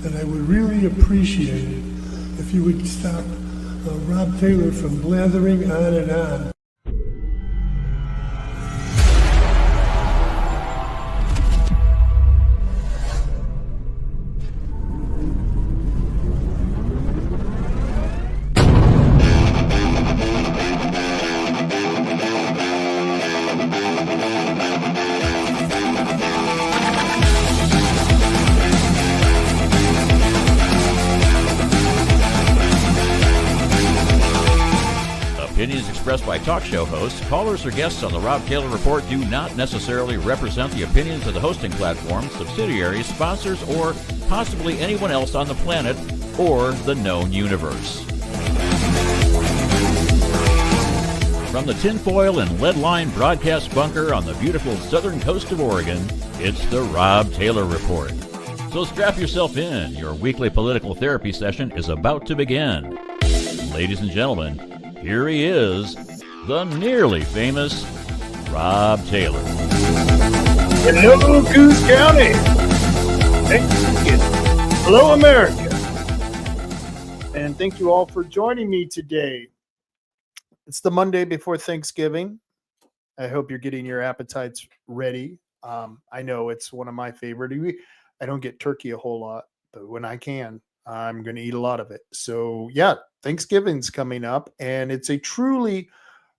that I would really appreciate it if you would stop Rob Taylor from blathering on and on. Opinions expressed by talk show hosts, callers, or guests on the Rob Taylor Report do not necessarily represent the opinions of the hosting platform, subsidiaries, sponsors, or possibly anyone else on the planet or the known universe. From the tinfoil and lead-lined broadcast bunker on the beautiful southern coast of Oregon, it's the Rob Taylor Report. So strap yourself in. Your weekly political therapy session is about to begin. Ladies and gentlemen, here he is, the nearly famous Rob Taylor. Hello, Coos County. Hello, America. And thank you all for joining me today. It's the Monday before Thanksgiving. I hope you're getting your appetites ready. I know it's one of my favorite. I don't get turkey a whole lot, but when I can, I'm going to eat a lot of it. So yeah, Thanksgiving's coming up, and it's a truly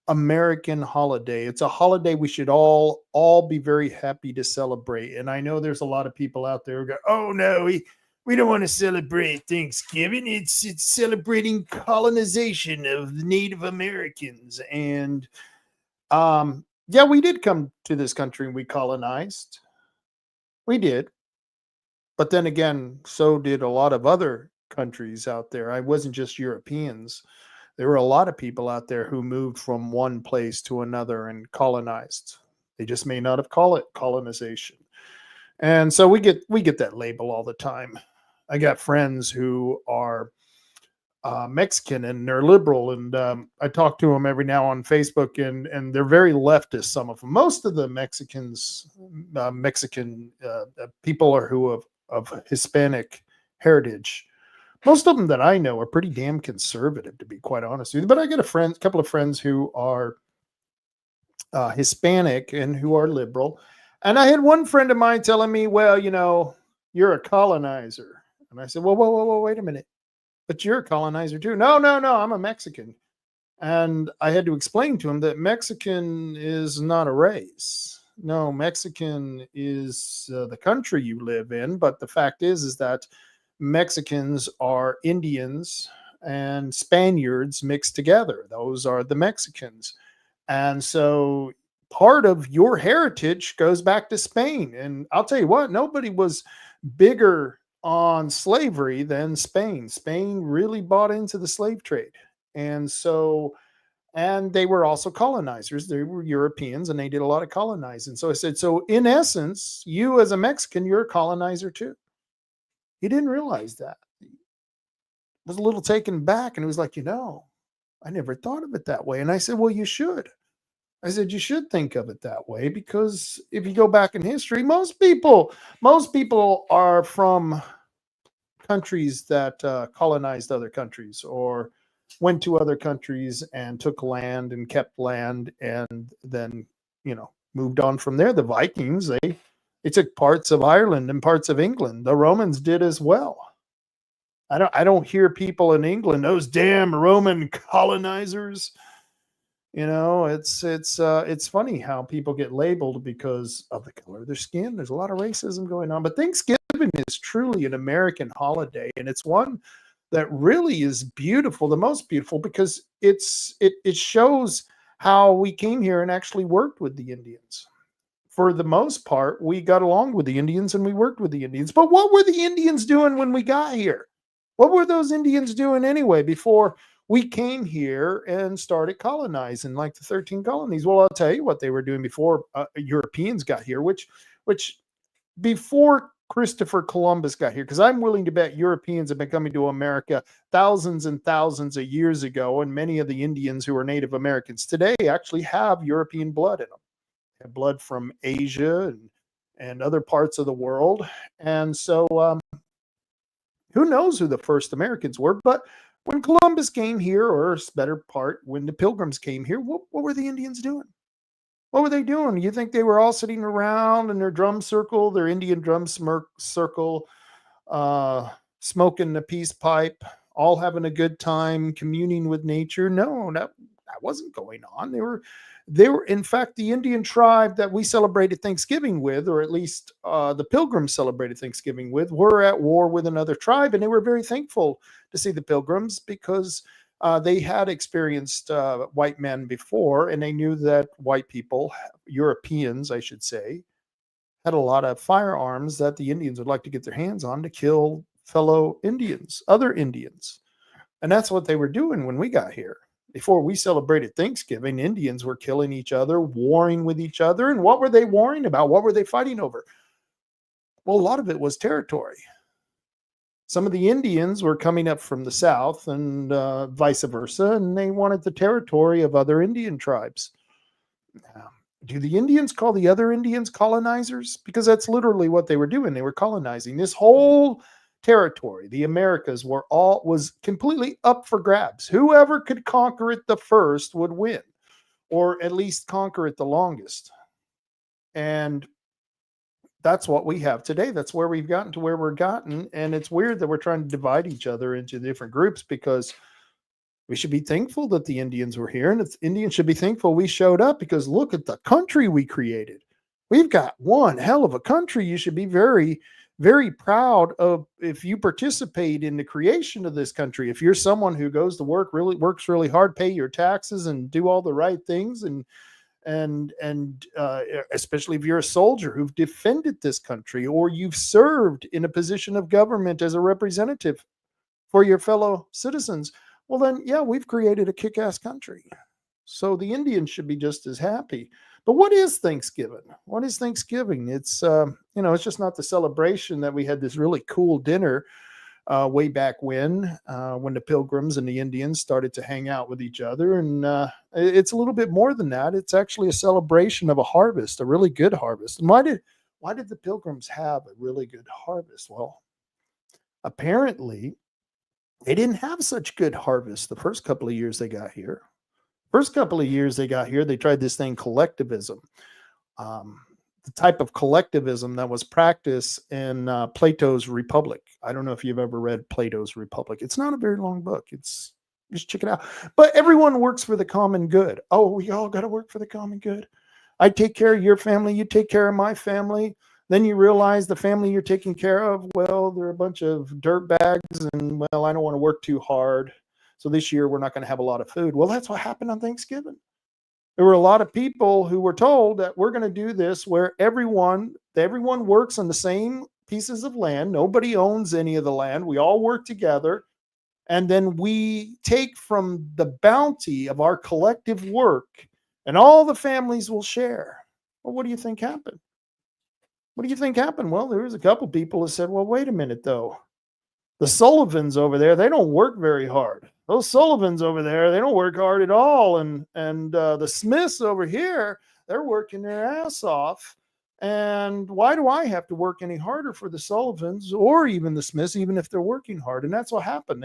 American holiday. It's a holiday we should all be very happy to celebrate. And I know there's a lot of people out there who go, "Oh no, we don't want to celebrate Thanksgiving. It's celebrating colonization of the Native Americans." And yeah, we did come to this country and we colonized. We did. But then again, so did a lot of other countries out there. I wasn't just Europeans. There were a lot of people out there who moved from one place to another and colonized. They just may not have called it colonization. And so we get that label all the time. I got friends who are Mexican and they're liberal, and I talk to them every now on Facebook, and they're very leftist. Some of them, most of the Mexican people are who of Hispanic heritage. Most of them that I know are pretty damn conservative, to be quite honest with you. But I get a couple of friends who are Hispanic and who are liberal. And I had one friend of mine telling me, "Well, you're a colonizer." And I said, whoa, wait a minute. But you're a colonizer too. No, I'm a Mexican. And I had to explain to him that Mexican is not a race. No, Mexican is the country you live in. But the fact is that Mexicans are Indians and Spaniards mixed together. Those are the Mexicans. And so part of your heritage goes back to Spain. And I'll tell you what, nobody was bigger on slavery than Spain. Spain really bought into the slave trade. And they were also colonizers. They were Europeans and they did a lot of colonizing. So I said, so in essence, you as a Mexican, you're a colonizer too. He didn't realize that. He was a little taken back and he was like, I never thought of it that way. And I said, well, you should. I said, you should think of it that way, because if you go back in history, most people are from countries that colonized other countries or went to other countries and took land and kept land and then, moved on from there. The Vikings, they took parts of Ireland and parts of England. The Romans did as well. I don't hear people in England, those damn Roman colonizers. It's funny how people get labeled because of the color of their skin. There's a lot of racism going on, but Thanksgiving is truly an American holiday, and it's one that really is beautiful, the most beautiful, because it shows how we came here and actually worked with the Indians. For the most part, we got along with the Indians and we worked with the Indians. But what were the Indians doing when we got here? What were those Indians doing anyway before we came here and started colonizing, like the 13 colonies? Well, I'll tell you what they were doing before Europeans got here, which before Christopher Columbus got here, because I'm willing to bet Europeans have been coming to America thousands and thousands of years ago, and many of the Indians who are Native Americans today actually have European blood in them. They have blood from Asia and other parts of the world. And so Who knows who the first Americans were? But when Columbus came here, or better part, when the Pilgrims came here, what were the Indians doing? What were they doing? You think they were all sitting around in their drum circle, their Indian drum circle, smoking a peace pipe, all having a good time, communing with nature? No, that wasn't going on. They were, in fact, the Indian tribe that we celebrated Thanksgiving with, or at least the Pilgrims celebrated Thanksgiving with, were at war with another tribe, and they were very thankful to see the Pilgrims because they had experienced white men before, and they knew that white people, Europeans, I should say, had a lot of firearms that the Indians would like to get their hands on to kill fellow Indians, other Indians. And that's what they were doing when we got here. Before we celebrated Thanksgiving, Indians were killing each other, warring with each other. And what were they warring about? What were they fighting over? Well, a lot of it was territory. Some of the Indians were coming up from the south and vice versa, and they wanted the territory of other Indian tribes. Do the Indians call the other Indians colonizers? Because that's literally what they were doing. They were colonizing this whole territory. The Americas was completely up for grabs. Whoever could conquer it the first would win, or at least conquer it the longest. And that's what we have today. That's where we've gotten to where we're gotten. And it's weird that we're trying to divide each other into different groups, because we should be thankful that the Indians were here, and the Indians should be thankful we showed up, because look at the country we created. We've got one hell of a country. You should be very, very proud of if you participate in the creation of this country. If you're someone who goes to work, really works really hard, pay your taxes and do all the right things, and especially if you're a soldier who've defended this country, or you've served in a position of government as a representative for your fellow citizens, well then, yeah, we've created a kick-ass country. So the Indians should be just as happy. But what is Thanksgiving? What is Thanksgiving? It's, it's just not the celebration that we had this really cool dinner way back when the Pilgrims and the Indians started to hang out with each other. And it's a little bit more than that. It's actually a celebration of a harvest, a really good harvest. And why did the Pilgrims have a really good harvest? Well, apparently they didn't have such good harvest the first couple of years they got here. First couple of years they got here, they tried this thing, collectivism. The type of collectivism that was practiced in Plato's Republic. I don't know if you've ever read Plato's Republic. It's not a very long book. Just check it out. But everyone works for the common good. Oh, we all got to work for the common good. I take care of your family. You take care of my family. Then you realize the family you're taking care of, well, they're a bunch of dirtbags, and, well, I don't want to work too hard. So this year we're not going to have a lot of food. Well, that's what happened on Thanksgiving. There were a lot of people who were told that we're going to do this where everyone works on the same pieces of land. Nobody owns any of the land. We all work together. And then we take from the bounty of our collective work, and all the families will share. Well, what do you think happened? What do you think happened? Well, there was a couple people who said, well, wait a minute, though. The Sullivans over there, they don't work very hard. Those Sullivans over there, they don't work hard at all. And the Smiths over here, they're working their ass off. And why do I have to work any harder for the Sullivans or even the Smiths, even if they're working hard? And that's what happened.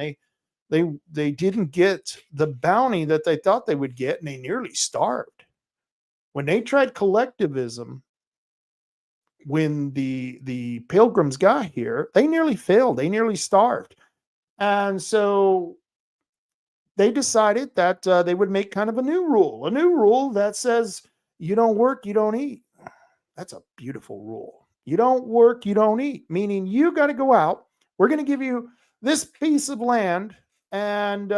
They didn't get the bounty that they thought they would get, and they nearly starved. When they tried collectivism, when the Pilgrims got here, they nearly failed. They nearly starved. And so they decided that they would make kind of a new rule that says, you don't work, you don't eat. That's a beautiful rule. You don't work, you don't eat, meaning you got to go out. We're going to give you this piece of land, and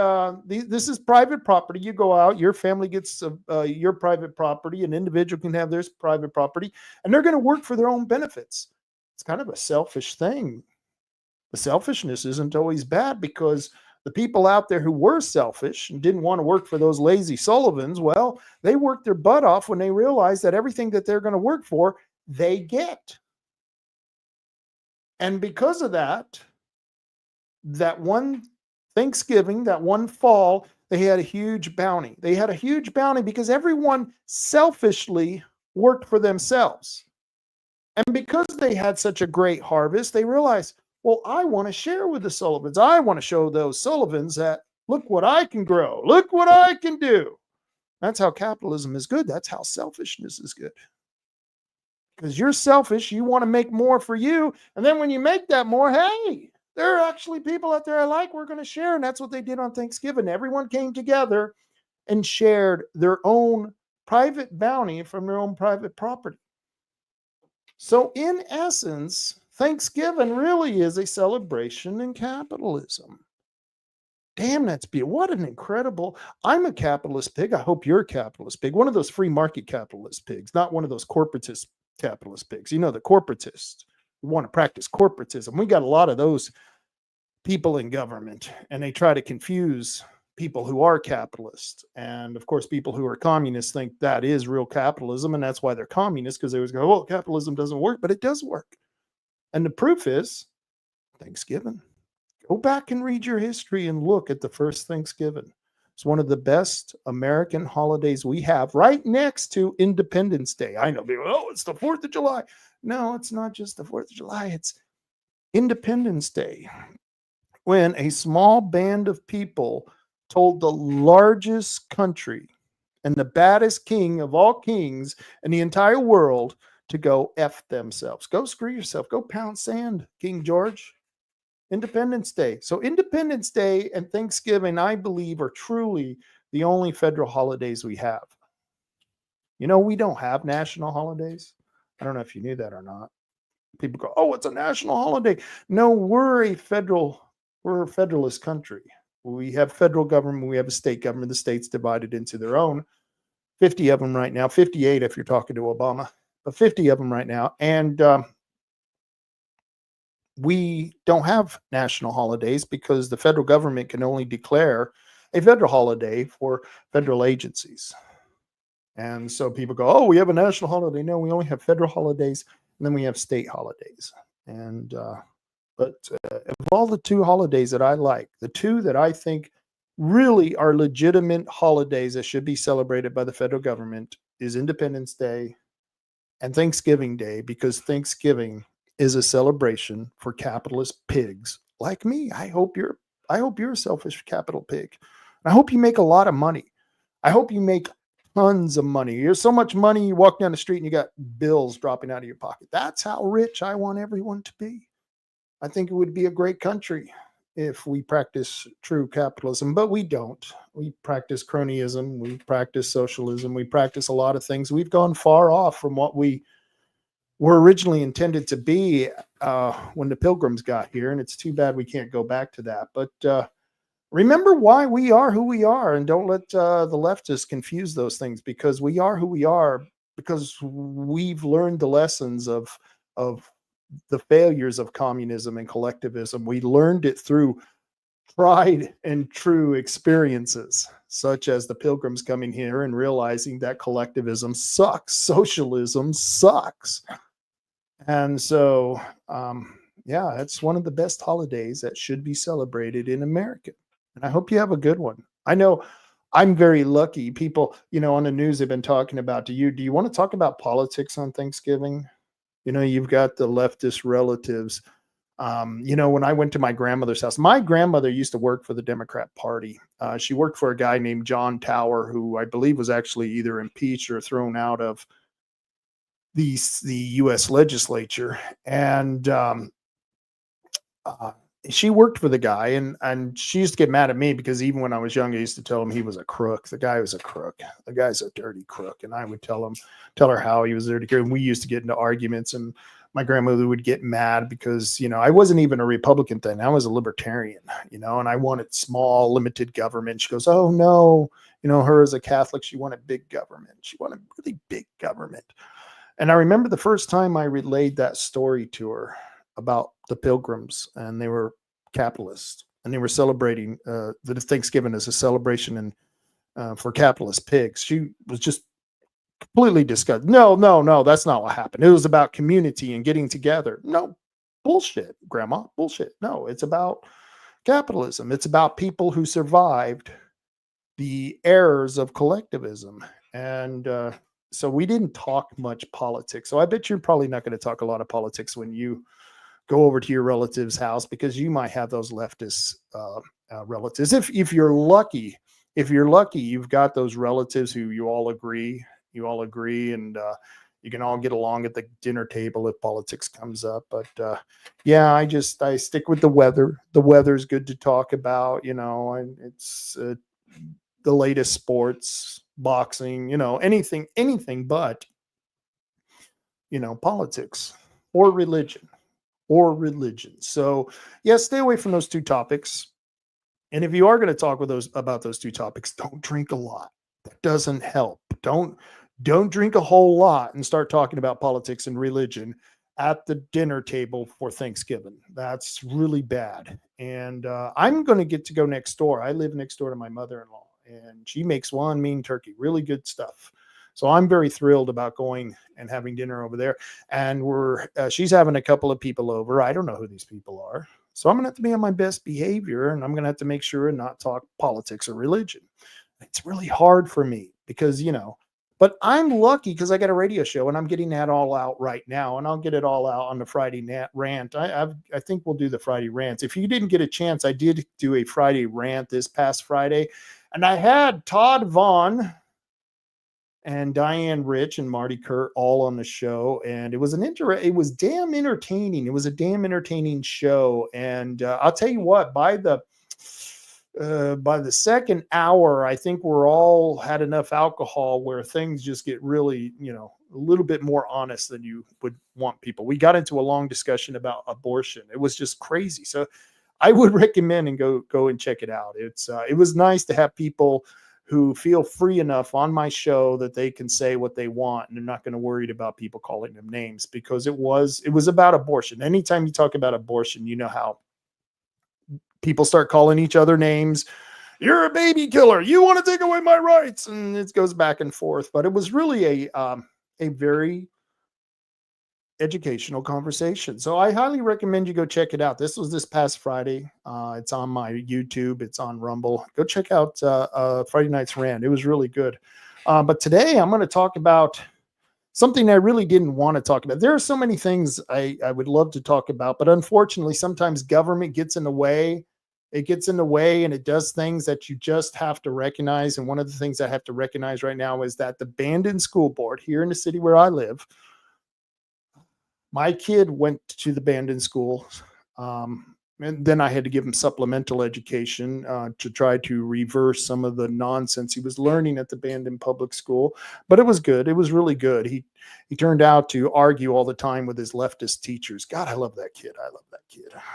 this is private property. You go out, your family gets your private property, an individual can have their private property, and they're going to work for their own benefits. It's kind of a selfish thing. The selfishness isn't always bad, because the people out there who were selfish and didn't want to work for those lazy Sullivans, well, they worked their butt off when they realized that everything that they're going to work for, they get. And because of that one Thanksgiving, that one fall, they had a huge bounty. They had a huge bounty because everyone selfishly worked for themselves. And because they had such a great harvest, they realized, Well, I want to share with the Sullivans. I want to show those Sullivans that look what I can grow. Look what I can do. That's how capitalism is good. That's how selfishness is good. Because you're selfish, you want to make more for you. And then when you make that more, hey, there are actually people out there I like, we're going to share. And that's what they did on Thanksgiving. Everyone came together and shared their own private bounty from their own private property. So in essence, Thanksgiving really is a celebration in capitalism. Damn, that's beautiful. What an incredible. I'm a capitalist pig. I hope you're a capitalist pig. One of those free market capitalist pigs, not one of those corporatist capitalist pigs. You know, the corporatists who want to practice corporatism. We got a lot of those people in government, and they try to confuse people who are capitalists. And of course, people who are communists think that is real capitalism, and that's why they're communists, because they always go, well, capitalism doesn't work, but it does work. And the proof is Thanksgiving. Go back and read your history and look at the first Thanksgiving. It's one of the best American holidays we have, right next to Independence Day. I know people, oh, it's the 4th of July. No, it's not just the 4th of July. It's Independence Day, when a small band of people told the largest country and the baddest king of all kings in the entire world to go F themselves. Go screw yourself. Go pound sand, King George. Independence Day. So Independence Day and Thanksgiving, I believe, are truly the only federal holidays we have. You know, we don't have national holidays. I don't know if you knew that or not. People go, oh, it's a national holiday. No, we're a federalist country. We have federal government. We have a state government. The states divided into their own. 50 of them right now. 58 if you're talking to Obama. But 50 of them right now. And we don't have national holidays because the federal government can only declare a federal holiday for federal agencies. And so people go, oh, we have a national holiday. No, we only have federal holidays, and then we have state holidays. And but of all the two holidays that I like, the two that I think really are legitimate holidays that should be celebrated by the federal government is Independence Day and Thanksgiving Day, because Thanksgiving is a celebration for capitalist pigs like me. I hope you're a selfish capital pig. I hope you make a lot of money. I hope you make tons of money. You're so much money, you walk down the street and you got bills dropping out of your pocket. That's how rich I want everyone to be. I think it would be a great country if we practice true capitalism, but we don't. We practice cronyism. We practice socialism. We practice a lot of things. We've gone far off from what we were originally intended to be when the Pilgrims got here, and it's too bad we can't go back to that. But remember why we are who we are, and don't let the leftists confuse those things, because we are who we are because we've learned the lessons of the failures of communism and collectivism. We learned it through tried and true experiences, such as the Pilgrims coming here and realizing that collectivism sucks, socialism sucks. And so, yeah, it's one of the best holidays that should be celebrated in America. And I hope you have a good one. I know I'm very lucky. People, on the news have been talking about, do you want to talk about politics on Thanksgiving? You've got the leftist relatives. When I went to my grandmother's house, my grandmother used to work for the Democrat Party. She worked for a guy named John Tower, who I believe was actually either impeached or thrown out of the U.S. legislature. And she worked for the guy, and she used to get mad at me because even when I was young, I used to tell him he was a crook. The guy was a crook. The guy's a dirty crook. And I would tell her how he was a dirty crook. And we used to get into arguments, and my grandmother would get mad because, I wasn't even a Republican then. I was a libertarian, and I wanted small, limited government. She goes, oh, no, her as a Catholic, she wanted big government. She wanted really big government. And I remember the first time I relayed that story to her about the Pilgrims, and they were capitalists, and they were celebrating the Thanksgiving as a celebration for capitalist pigs. She was just completely disgusted. No, that's not what happened. It was about community and getting together. No, bullshit, Grandma, bullshit. No, it's about capitalism. It's about people who survived the errors of collectivism. And so we didn't talk much politics. So I bet you're probably not going to talk a lot of politics when you go over to your relative's house because you might have those leftist relatives. If you're lucky, you've got those relatives who you all agree, and you can all get along at the dinner table if politics comes up. But yeah, I stick with the weather. The weather's good to talk about, and it's the latest sports, boxing, anything but, politics or religion. So yeah, stay away from those two topics. And if you are going to talk about those two topics, don't drink a lot. That doesn't help. Don't drink a whole lot and start talking about politics and religion at the dinner table for Thanksgiving. That's really bad. And I'm going to get to go next door. I live next door to my mother-in-law, and she makes one mean turkey, really good stuff. So I'm very thrilled about going and having dinner over there. And she's having a couple of people over. I don't know who these people are. So I'm going to have to be on my best behavior, and I'm going to have to make sure and not talk politics or religion. It's really hard for me because, but I'm lucky because I got a radio show and I'm getting that all out right now, and I'll get it all out on the Friday rant. I think we'll do the Friday rants. If you didn't get a chance, I did do a Friday rant this past Friday, and I had Todd Vaughn and Diane Rich and Marty Kurt all on the show, and it was damn entertaining. It was a damn entertaining show, and I'll tell you what, by the second hour, I think we're all had enough alcohol where things just get really, a little bit more honest than you would want people. We got into a long discussion about abortion. It was just crazy. So I would recommend and go and check it out. It was nice to have people who feel free enough on my show that they can say what they want, and they're not going to worry about people calling them names, because it was about abortion. Anytime you talk about abortion, you know how people start calling each other names. You're a baby killer. You want to take away my rights. And it goes back and forth. But it was really a very educational conversation. So I highly recommend you go check it out. This was this past Friday. It's on my YouTube. It's on Rumble. Go check out Friday Night's Rant. It was really good. But today I'm going to talk about something I really didn't want to talk about. There are so many things I would love to talk about, but unfortunately, sometimes government gets in the way. It gets in the way, and it does things that you just have to recognize. And one of the things I have to recognize right now is that the Bandon School Board here in the city where I live, my kid went to the Bandon School, and then I had to give him supplemental education to try to reverse some of the nonsense he was learning at the Bandon Public School. But it was good. It was really good. He turned out to argue all the time with his leftist teachers. God, I love that kid.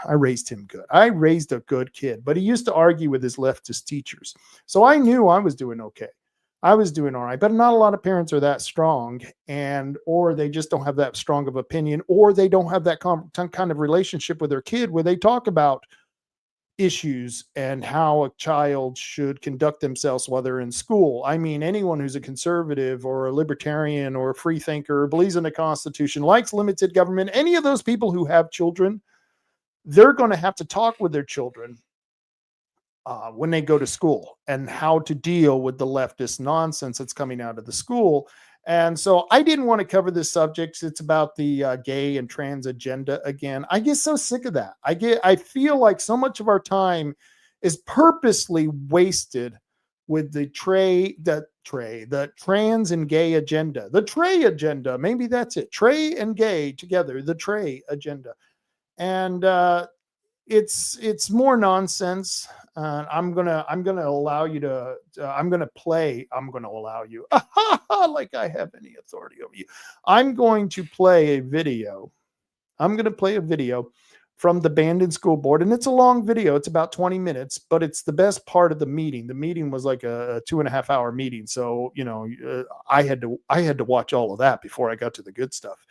I raised him good. I raised a good kid, but he used to argue with his leftist teachers. So I knew I was doing okay. I was doing all right, but not a lot of parents are that strong, or they just don't have that strong of opinion, or they don't have that kind of relationship with their kid where they talk about issues and how a child should conduct themselves while they're in school. I mean, anyone who's a conservative or a libertarian or a free thinker or believes in the Constitution, likes limited government, any of those people who have children, they're going to have to talk with their children when they go to school, and how to deal with the leftist nonsense that's coming out of the school. And so I didn't want to cover this subject. It's about the gay and trans agenda again. I get so sick of that. I feel like so much of our time is purposely wasted with the trans and gay agenda. The Trey agenda, maybe that's it. Trey and gay together, the Trey agenda. And it's more nonsense. I'm gonna allow you to. I'm gonna allow you. Like I have any authority over you. I'm going to play a video. I'm going to play a video from the Bandon School Board, and it's a long video. It's about 20 minutes, but it's the best part of the meeting. The meeting was like a 2.5 hour meeting, so I had to watch all of that before I got to the good stuff.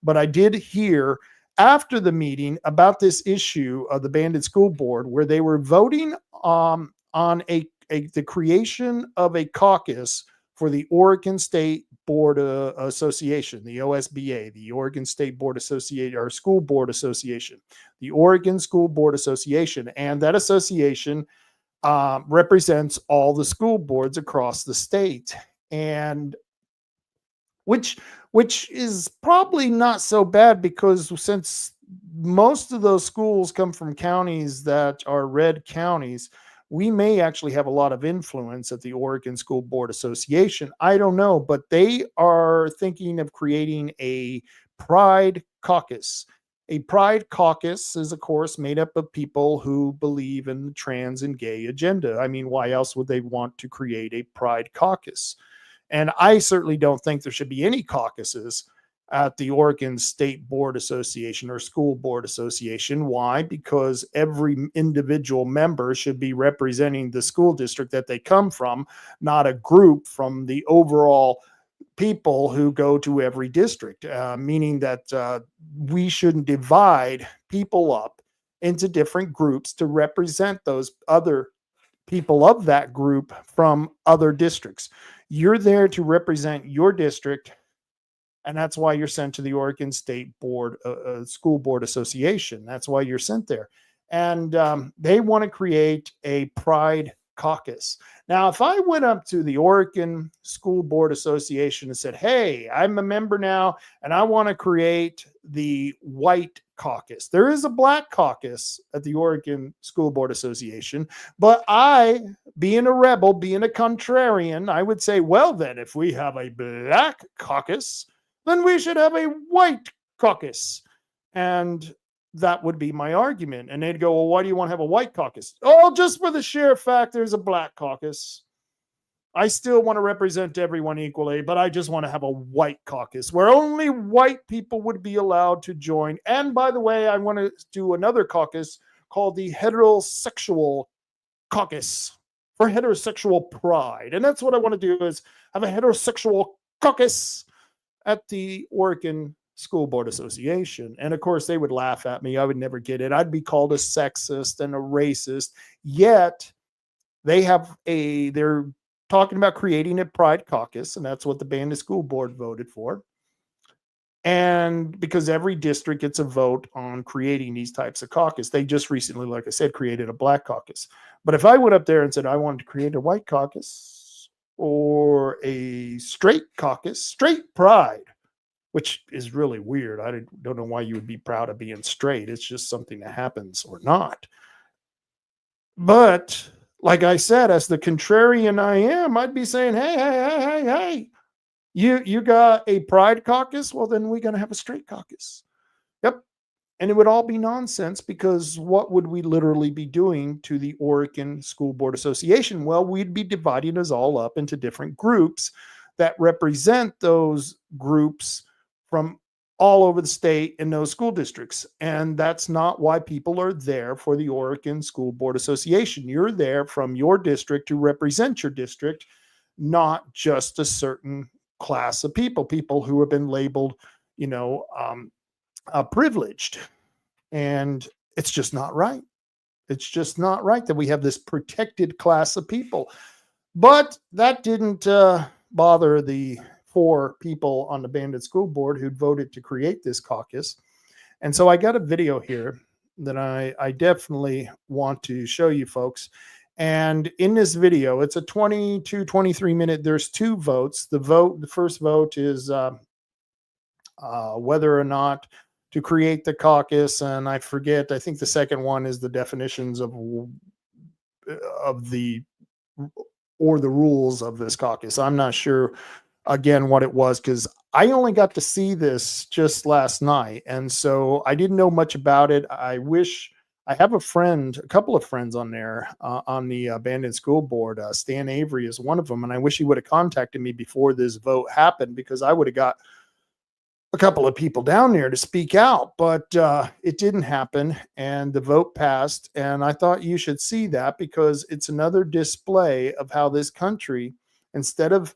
But I did hear after the meeting about this issue of the Bandon School Board, where they were voting on the creation of a caucus for the Oregon State Board Association, the OSBA, the Oregon State Board Association, or School Board Association, the Oregon School Board Association. And that association represents all the school boards across the state. And which is probably not so bad, because since most of those schools come from counties that are red counties. We may actually have a lot of influence at the Oregon School Board Association. I don't know, but they are thinking of creating a Pride Caucus. A Pride Caucus is, of course, made up of people who believe in the trans and gay agenda. I mean, why else would they want to create a Pride Caucus? And I certainly don't think there should be any caucuses at the Oregon State Board Association or School Board Association. Why? Because every individual member should be representing the school district that they come from, not a group from the overall people who go to every district, meaning that we shouldn't divide people up into different groups to represent those other people of that group from other districts. You're there to represent your district, and that's why you're sent to the Oregon State Board School Board Association. That's why you're sent there. And they want to create a Pride Caucus. Now, if I went up to the Oregon School Board Association and said, hey, I'm a member now, and I want to create the White Caucus. There is a Black Caucus at the Oregon School Board Association, but I, being a rebel, being a contrarian, I would say, well, then, if we have a Black Caucus, then we should have a White Caucus. And that would be my argument. And they'd go, well, why do you want to have a White Caucus? Oh, just for the sheer fact there's a Black Caucus. I still want to represent everyone equally, but I just want to have a White Caucus where only white people would be allowed to join. And by the way, I want to do another caucus called the Heterosexual Caucus for heterosexual pride. And that's what I want to do, is have a heterosexual caucus at the Oregon School Board Association. And of course, they would laugh at me. I would never get it. I'd be called a sexist and a racist. Yet they're talking about creating a Pride Caucus, and that's what the Bandon School Board voted for. And because every district gets a vote on creating these types of caucus, they just recently, like I said, created a Black Caucus. But if I went up there and said I wanted to create a White Caucus or a straight caucus, straight pride, which is really weird. I don't know why you would be proud of being straight. It's just something that happens or not. But like I said, as the contrarian I am, I'd be saying, hey, you got a Pride Caucus? Well, then we're going to have a straight caucus. Yep. And it would all be nonsense, because what would we literally be doing to the Oregon School Board Association? Well, we'd be dividing us all up into different groups that represent those groups from all over the state in those school districts. And that's not why people are there for the Oregon School Board Association. You're there from your district to represent your district, not just a certain class of people who have been labeled, privileged. And it's just not right. It's just not right that we have this protected class of people. But that didn't bother the 4 people on the Bandon School Board who'd voted to create this caucus. And so I got a video here that I definitely want to show you folks. And in this video, it's a 23 minute, there's 2 votes. The first vote is whether or not to create the caucus. And I forget, I think the second one is the definitions of the rules of this caucus. I'm not sure, again, what it was, because I only got to see this just last night. And so I didn't know much about it. I have a couple of friends on there on the Bandon School Board. Stan Avery is one of them. And I wish he would have contacted me before this vote happened, because I would have got a couple of people down there to speak out, but it didn't happen, and the vote passed. And I thought you should see that, because it's another display of how this country, instead of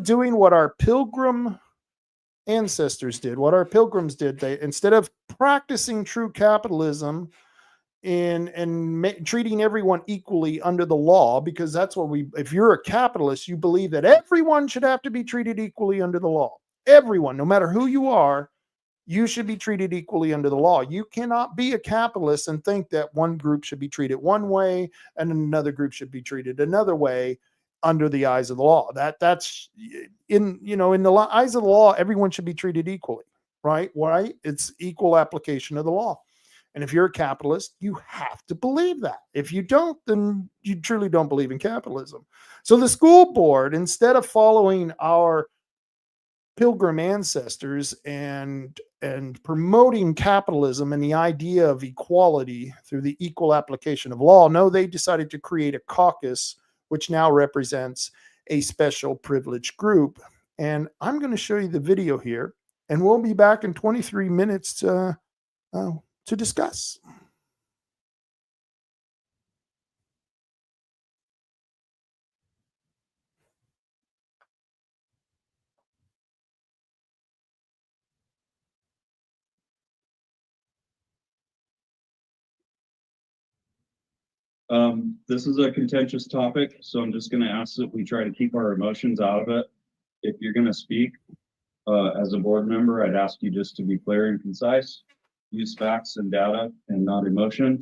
doing what our pilgrim ancestors did, what our pilgrims did, they, instead of practicing true capitalism treating everyone equally under the law, because that's what if you're a capitalist, you believe that everyone should have to be treated equally under the law. Everyone, no matter who you are, you should be treated equally under the law. You cannot be a capitalist and think that one group should be treated one way and another group should be treated another way under the eyes of the law. That's in the eyes of the law, everyone should be treated equally. right? Why? It's equal application of the law. And if you're a capitalist, you have to believe that. If you don't, then you truly don't believe in capitalism. So the school board, instead of following our pilgrim ancestors and promoting capitalism and the idea of equality through the equal application of law, no, they decided to create a caucus, which now represents a special privileged group. And I'm going to show you the video here, and we'll be back in 23 minutes to discuss. This is a contentious topic, so I'm just going to ask that we try to keep our emotions out of it. If you're going to speak as a board member, I'd ask you just to be clear and concise, use facts and data and not emotion.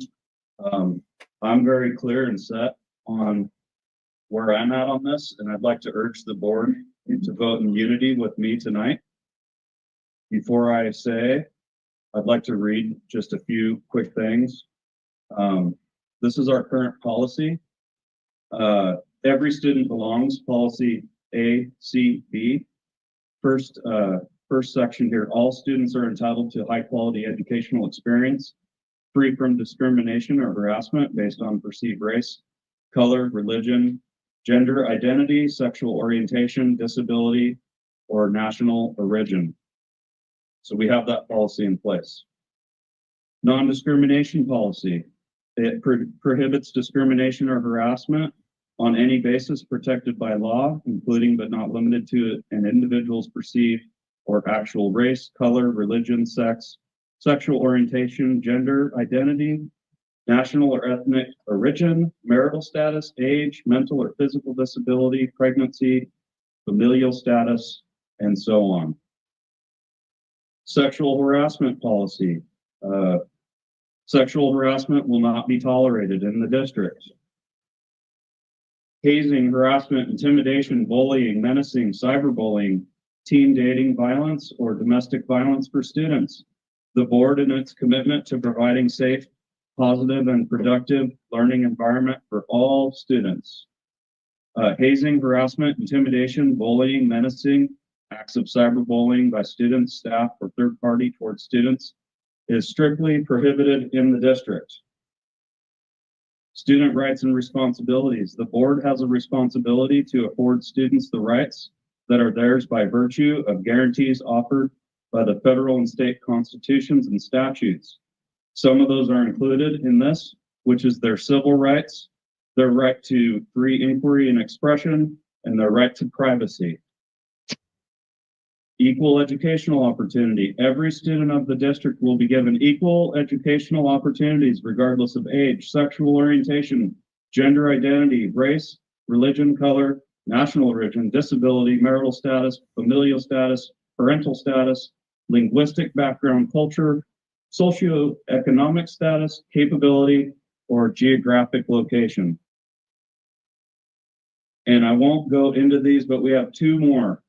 I'm very clear and set on where I'm at on this, and I'd like to urge the board to vote in unity with me tonight. Before I say, I'd like to read just a few quick things. This is our current policy. Every student belongs, policy ACB. First section here, all students are entitled to high quality educational experience, free from discrimination or harassment based on perceived race, color, religion, gender identity, sexual orientation, disability, or national origin. So we have that policy in place. Non-discrimination policy. It prohibits discrimination or harassment on any basis protected by law, including but not limited to an individual's perceived or actual race, color, religion, sex, sexual orientation, gender identity, national or ethnic origin, marital status, age, mental or physical disability, pregnancy, familial status, and so on. Sexual harassment policy. Sexual harassment will not be tolerated in the district. Hazing, harassment, intimidation, bullying, menacing, cyberbullying, teen dating violence, or domestic violence for students. The board, in its commitment to providing safe, positive, and productive learning environment for all students. Hazing, harassment, intimidation, bullying, menacing, acts of cyberbullying by students, staff, or third party towards students is strictly prohibited in the district. Student rights and responsibilities. The board has a responsibility to afford students the rights that are theirs by virtue of guarantees offered by the federal and state constitutions and statutes. Some of those are included in this, which is their civil rights, their right to free inquiry and expression, and their right to privacy. Equal educational opportunity. Every student of the district will be given equal educational opportunities regardless of age, sexual orientation, gender identity, race, religion, color, national origin, disability, marital status, familial status, parental status, linguistic background, culture, socioeconomic status, capability, or geographic location. And I won't go into these, but we have two more.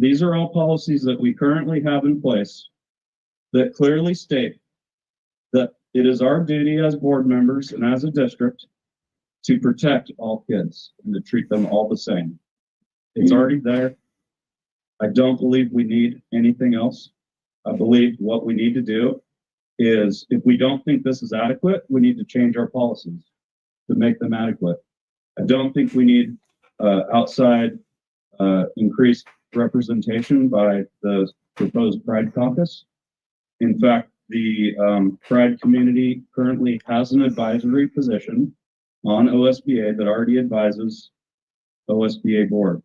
These are all policies that we currently have in place that clearly state that it is our duty as board members and as a district to protect all kids and to treat them all the same. It's already there. I don't believe we need anything else. I believe what we need to do is, if we don't think this is adequate, we need to change our policies to make them adequate. I don't think we need outside increased representation by the proposed Pride Caucus. In fact, the Pride community currently has an advisory position on OSBA that already advises OSBA board.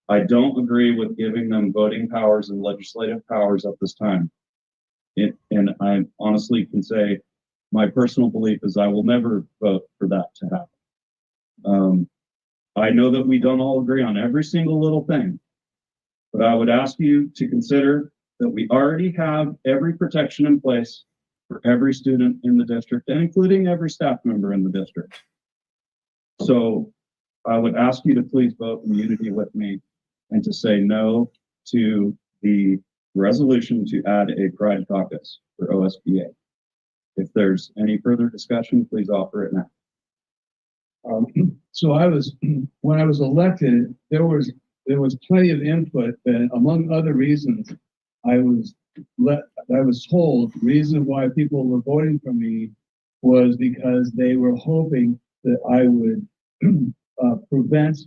I don't agree with giving them voting powers and legislative powers at this time. And I honestly can say my personal belief is I will never vote for that to happen. I know that we don't all agree on every single little thing, but I would ask you to consider that we already have every protection in place for every student in the district, and including every staff member in the district. So I would ask you to please vote in unity with me and to say no to the resolution to add a pride caucus for OSBA. If there's any further discussion, please offer it now. So when I was elected, there was plenty of input, and among other reasons, I was told the reason why people were voting for me was because they were hoping that I would prevent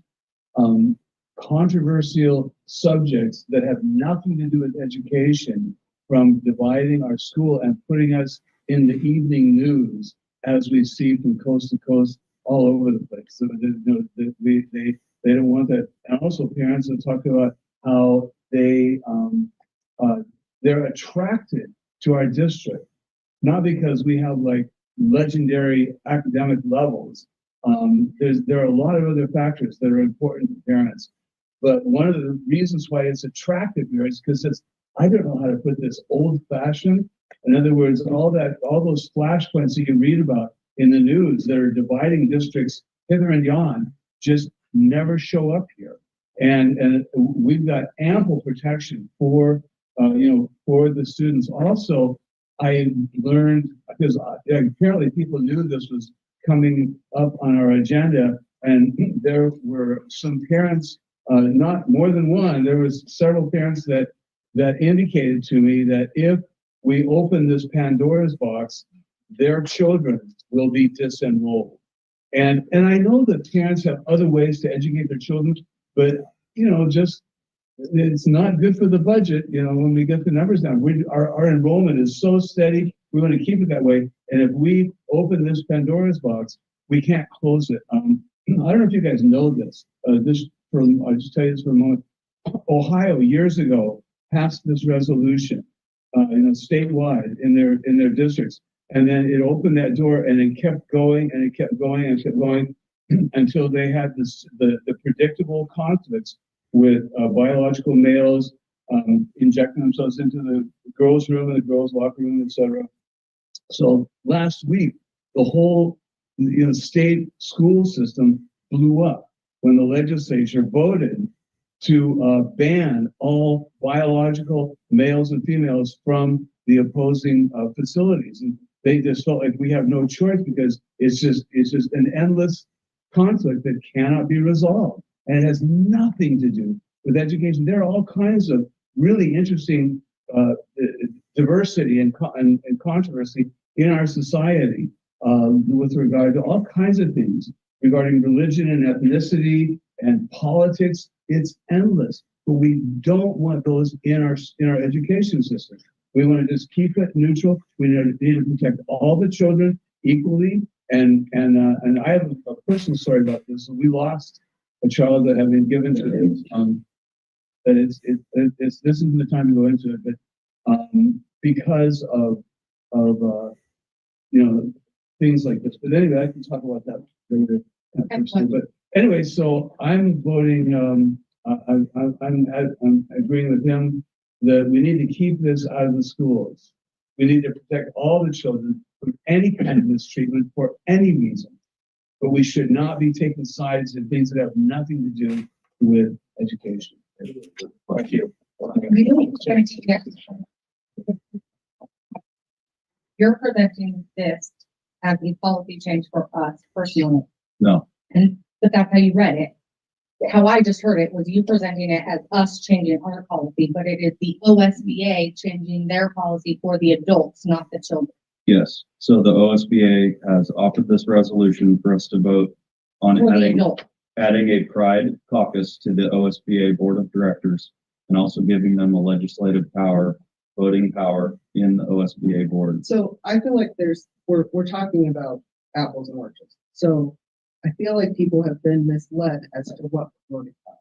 controversial subjects that have nothing to do with education from dividing our school and putting us in the evening news, as we see from coast to coast all over the place. So they don't want that. And also parents have talked about how they're attracted to our district, not because we have like legendary academic levels. There are a lot of other factors that are important to parents. But one of the reasons why it's attractive here is because I don't know how to put this, old-fashioned. In other words, all those flashpoints that you read about in the news that are dividing districts hither and yon just never show up here. And we've got ample protection for the students. Also, I learned, because apparently people knew this was coming up on our agenda, and there were some parents, not more than one, there was several parents that indicated to me that if we open this Pandora's box, their children will be disenrolled. And I know that parents have other ways to educate their children, but it's not good for the budget, when we get the numbers down. Our enrollment is so steady, we want to keep it that way. And if we open this Pandora's box, we can't close it. I don't know if you guys know this. I'll just tell you this for a moment. Ohio years ago passed this resolution, statewide in their districts, and then it opened that door, and it kept going, and it kept going, and it kept going until they had the predictable conflicts with biological males injecting themselves into the girls' room and the girls' locker room, etc. So last week, the whole state school system blew up when the legislature voted to ban all biological males and females from the opposing facilities. And they just felt like we have no choice because it's just an endless conflict that cannot be resolved. And it has nothing to do with education. There are all kinds of really interesting diversity and controversy in our society with regard to all kinds of things regarding religion and ethnicity and politics. It's endless, but we don't want those in our education system. We want to just keep it neutral. We need to protect all the children equally. And I have a personal story about this. We lost a child that had been given to us. This isn't the time to go into it, but because of things like this. But anyway, I can talk about that later. But anyway, so I'm voting. I'm agreeing with him that we need to keep this out of the schools. We need to protect all the children from any kind of mistreatment for any reason. But we should not be taking sides in things that have nothing to do with education. Thank you. You're presenting this as a policy change for us personally. No. But that's how you read it. How I just heard it was you presenting it as us changing our policy, but it is the OSBA changing their policy for the adults, not the children. Yes. So the OSBA has offered this resolution for us to vote on adding a pride caucus to the OSBA board of directors, and also giving them a legislative power, voting power in the OSBA board. So I feel like we're talking about apples and oranges. So I feel like people have been misled as to what we're voting about.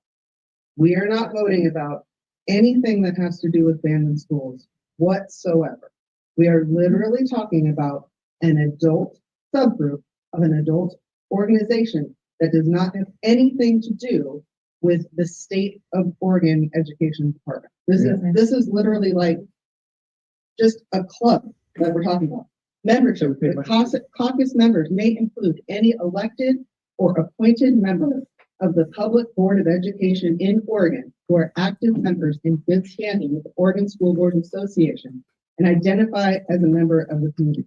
We are not voting about anything that has to do with Bandon schools whatsoever. We are literally talking about an adult subgroup of an adult organization that does not have anything to do with the state of Oregon education department. This is literally like just a club that we're talking about. Membership, the caucus members may include any elected or appointed member of the Public Board of Education in Oregon who are active members in good standing with the Oregon School Board Association and identify as a member of the community.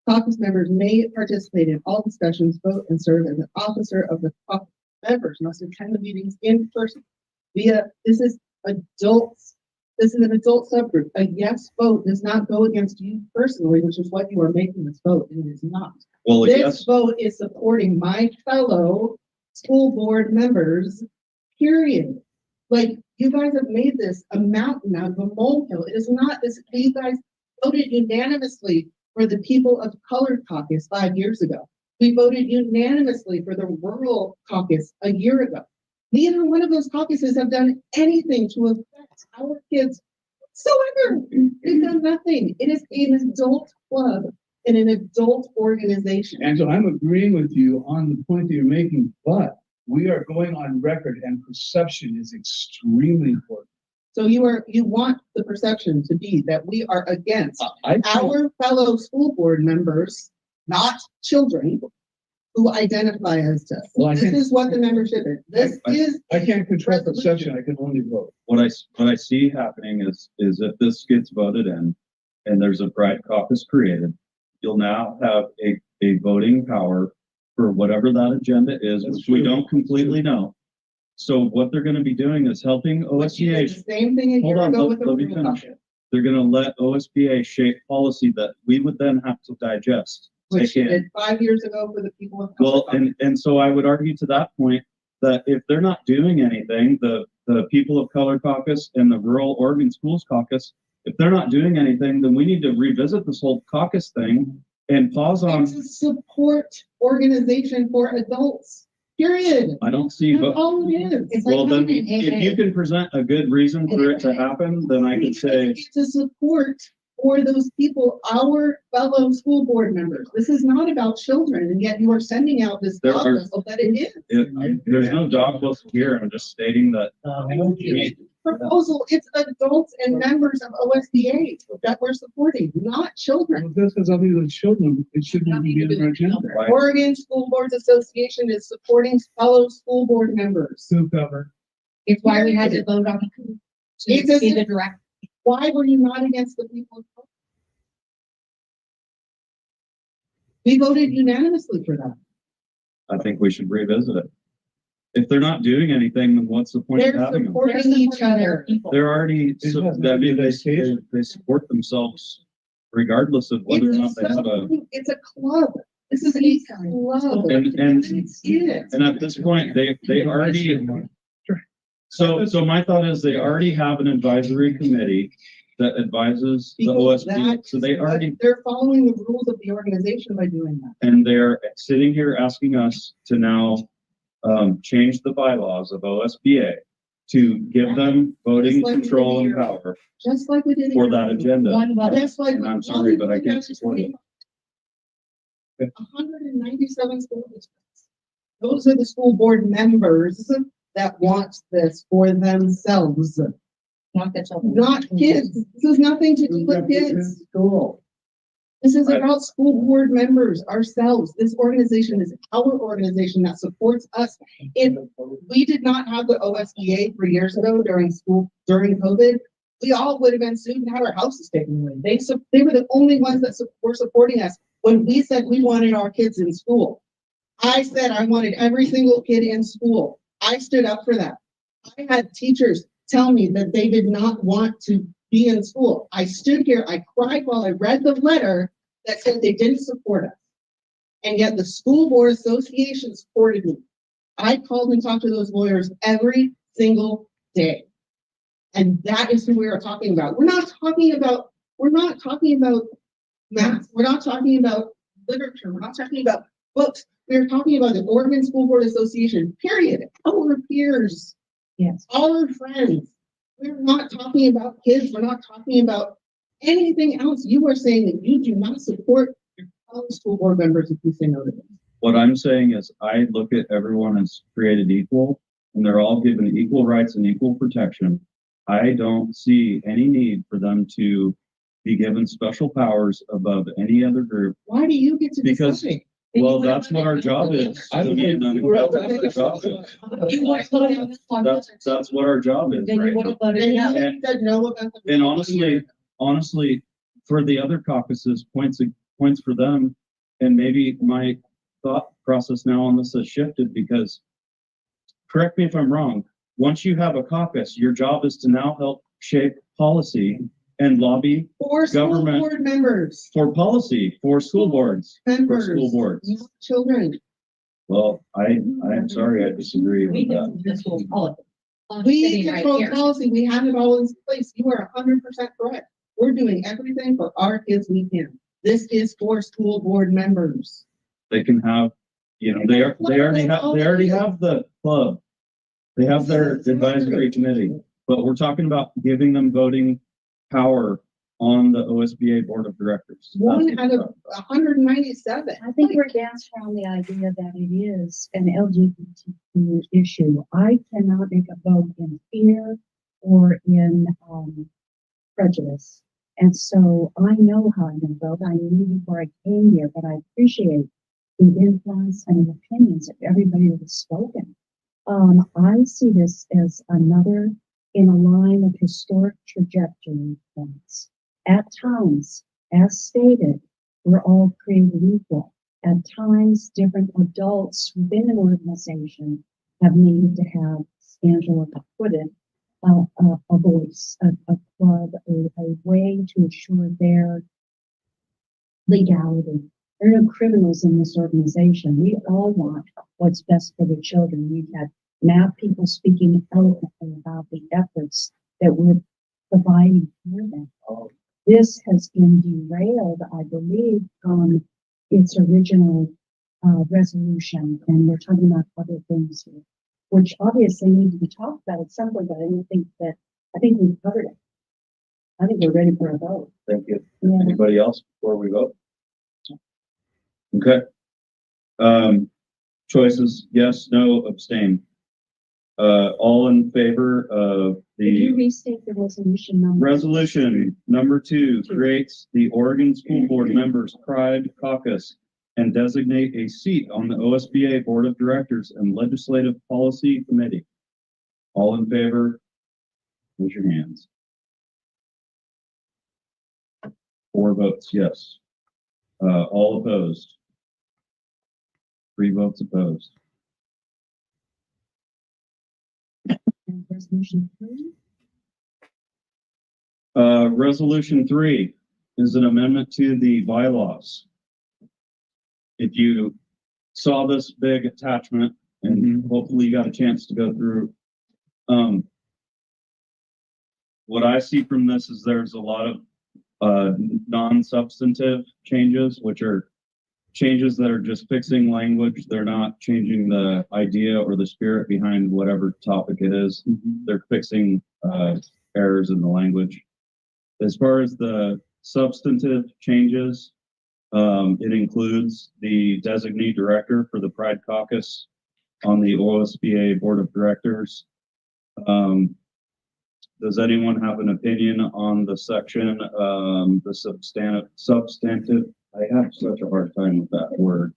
Caucus members may participate in all discussions, vote, and serve as an officer of the caucus. Members must attend the meetings in person. This is adults. This is an adult subgroup. A yes vote does not go against you personally, which is what you are making this vote, and it is not. Well, This yes, vote is supporting my fellow school board members, period. Like, you guys have made this a mountain out of a molehill. It is not this. You guys voted unanimously for the People of Color Caucus 5 years ago. We voted unanimously for the Rural Caucus a year ago. Neither one of those caucuses have done anything to affect our kids whatsoever. They've done nothing. It is an adult club and an adult organization. Angela, I'm agreeing with you on the point that you're making, but we are going on record and perception is extremely important. So you want the perception to be that we are against I our fellow school board members, not children, who identify as us. Well, I This can't- is what the membership is. This is. can't control perception, I can only vote. what I see happening is if this gets voted in and there's a Pride Caucus created, you'll now have a voting power for whatever that agenda is, That's which we true. don't completely know. So what they're gonna be doing is helping What you did OSBA. the same thing a Hold year on, ago with the let me Rural finish. Caucus, They're gonna let OSBA shape policy that we would then have to digest. which Take you in. did 5 years ago for the People of Color Well, Caucus. and so I would argue to that point that if they're not doing anything, the People of Color Caucus and the Rural Oregon Schools Caucus, if they're not doing anything, then we need to revisit this whole caucus thing and pause on. It's a support organization for adults, period. I don't see, That's but, all it is. It's like well, then, having an if you AA. can present a good reason for it to happen, then I could say, It's a support for those people, our fellow school board members. This is not about children, and yet you are sending out this There dog are- whistle that it is. there's no dog whistle here, I'm just stating that. Proposal, it's adults and members of OSBA that we're supporting, not children. If this has something to do with children, it shouldn't even be on our agenda. Right. Oregon School Boards Association is supporting fellow school board members. Who cover? It's why we had to vote on It to doesn't- be the direct. Why were you not against the People of Color? We voted unanimously for that. I think we should revisit it. If they're not doing anything, then what's the point of They're having them? supporting each other. They're already, It so, has I nothing mean, to do they, with education. they support themselves regardless of whether or not they have a. It's a club. This is a club. And It's it. and at this point, they already, so my thought is they already have an advisory committee that advises the Because OSB. So they already, They're following the rules of the organization by doing that. and they're sitting here asking us to now change the bylaws of OSBA to give them voting Just like we did control a and year ago. power Just like we did. a for year that ago. agenda. One vote. That's like. And I'm sorry, but I can't support it. 197 school districts. Those are the school board members that want this for themselves, Not the children. not kids. This has nothing to do with kids. School. This is about school board members, ourselves. This organization is our organization that supports us. If we did not have the OSBA 3 years ago during COVID, we all would have been sued and had our houses taken away. They were the only ones that were supporting us when we said we wanted our kids in school. I said I wanted every single kid in school. I stood up for that. I had teachers tell me that they did not want to be in school. I stood here, I cried while I read the letter that said they didn't support us. And yet the School Board Association supported me. I called and talked to those lawyers every single day. And that is who we are talking about. We're not talking about math. We're not talking about literature. We're not talking about books. We're talking about the Oregon School Board Association, period. Our peers, Yes. our friends. We're not talking about kids. We're not talking about anything else. You are saying that you do not support your fellow school board members if you say no to them. What I'm saying is I look at everyone as created equal and they're all given equal rights and equal protection. I don't see any need for them to be given special powers above any other group. Why do you get to Because- decide? Well, that's what our job is. I don't know. That's the job is. You would have voted on this one. That's what our job is, Then you right? would have voted And no. you said no about the. And honestly, for the other caucuses, points for them, and maybe my thought process now on this has shifted because, correct me if I'm wrong, once you have a caucus, your job is to now help shape policy and lobby For school government- board members, for policy for school boards, for members. school boards. not Children. Well, I'm sorry, I disagree We with that. can control politics. I'm We sitting right control here. policy, we have it all in place, you are 100% correct. We're doing everything for our kids we can. This is for school board members. They can have, they already have the club. They have their advisory committee, but we're talking about giving them voting power on the OSBA board of directors. One out of 197. I think we're dancing around the idea that it is an LGBT issue. I cannot make a vote in fear or in prejudice. And so I know how I'm going to vote. I knew before I came here, but I appreciate the influence and the opinions of everybody that has spoken. I see this as another in a line of historic trajectory points. At times, as stated, we're all created equal. At times, different adults within an organization have needed to have, as Angela put it, a voice, a club, a way to assure their legality. There are no criminals in this organization. We all want what's best for the children. We've had MAP people speaking eloquently about the efforts that we're providing for them. This has been derailed, I believe, from its original resolution, and we're talking about other things here, which obviously need to be talked about at some point, but I think we've covered it. I think we're ready for a vote. Thank you. Yeah. Anybody else before we vote? Okay. Choices, yes, no, abstain. All in favor of Could you the restate the resolution number? resolution number 2 creates the Oregon School Board Members Pride Caucus and designate a seat on the OSBA Board of Directors and Legislative Policy Committee. All in favor, raise your hands. 4 votes, yes. All opposed. 3 votes opposed. And resolution 3? Resolution 3 is an amendment to the bylaws. If you saw this big attachment, and hopefully you got a chance to go through, what I see from this is there's a lot of non-substantive changes, which are changes that are just fixing language. They're not changing the idea or the spirit behind whatever topic it is. They're fixing errors in the language. As far as the substantive changes, it includes the designee director for the Pride Caucus on the OSBA Board of Directors. Does anyone have an opinion on the section, the substantive? I have such a hard time with that word.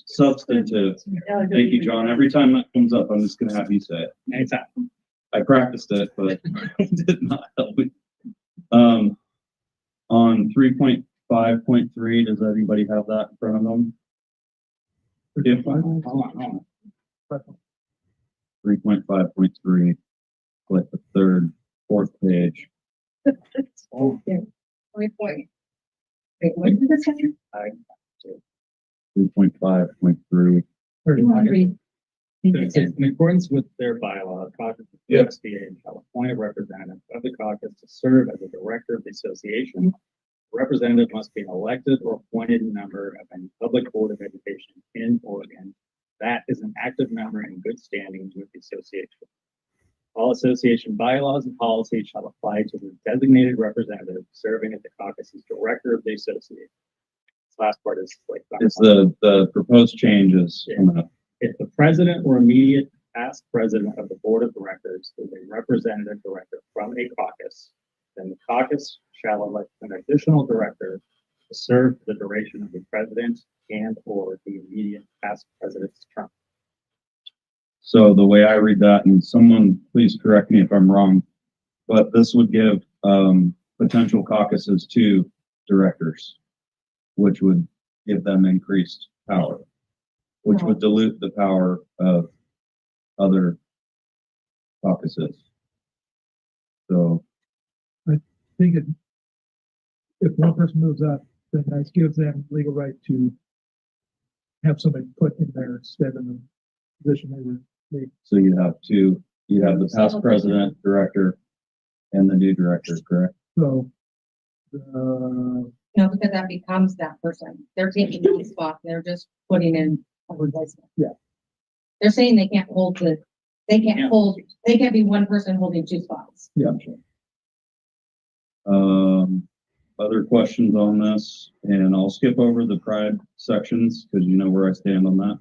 Substantive. Thank you, John. Every time that comes up, I'm just going to have you say it. Anytime. I practiced it, but it did not help me. On 3.5.3, does anybody have that in front of them? 3.5.3, like the fourth page. Wait. Wait, what did this say? 3.5.3. You want to read? In accordance with their bylaw, the caucus of the OSBA shall appoint a representative of the caucus to serve as a director of the association. The representative must be an elected or appointed member of any public board of education in Oregon that is an active member in good standing with the association. All association bylaws and policies shall apply to the designated representative serving as the caucus's director of the association. This last part is like It's the proposed changes. if the president or immediate past president of the board of directors is a representative director from a caucus, then the caucus shall elect an additional director to serve for the duration of the president and or the immediate past president's term. So the way I read that, and someone please correct me if I'm wrong, but this would give potential caucuses to directors, which would give them increased power, which would dilute the power of other caucuses. So think if one person moves up, then that gives them legal right to have somebody put in there instead of the position they were made. so you have two, you have the past president, director, and the new director, correct? So, No, because that becomes that person. They're taking the spot. They're just putting in a replacement. Yeah. They're saying they can't hold they can't be one person holding two spots. yeah, Other questions on this, and I'll skip over the pride sections because you know where I stand on that.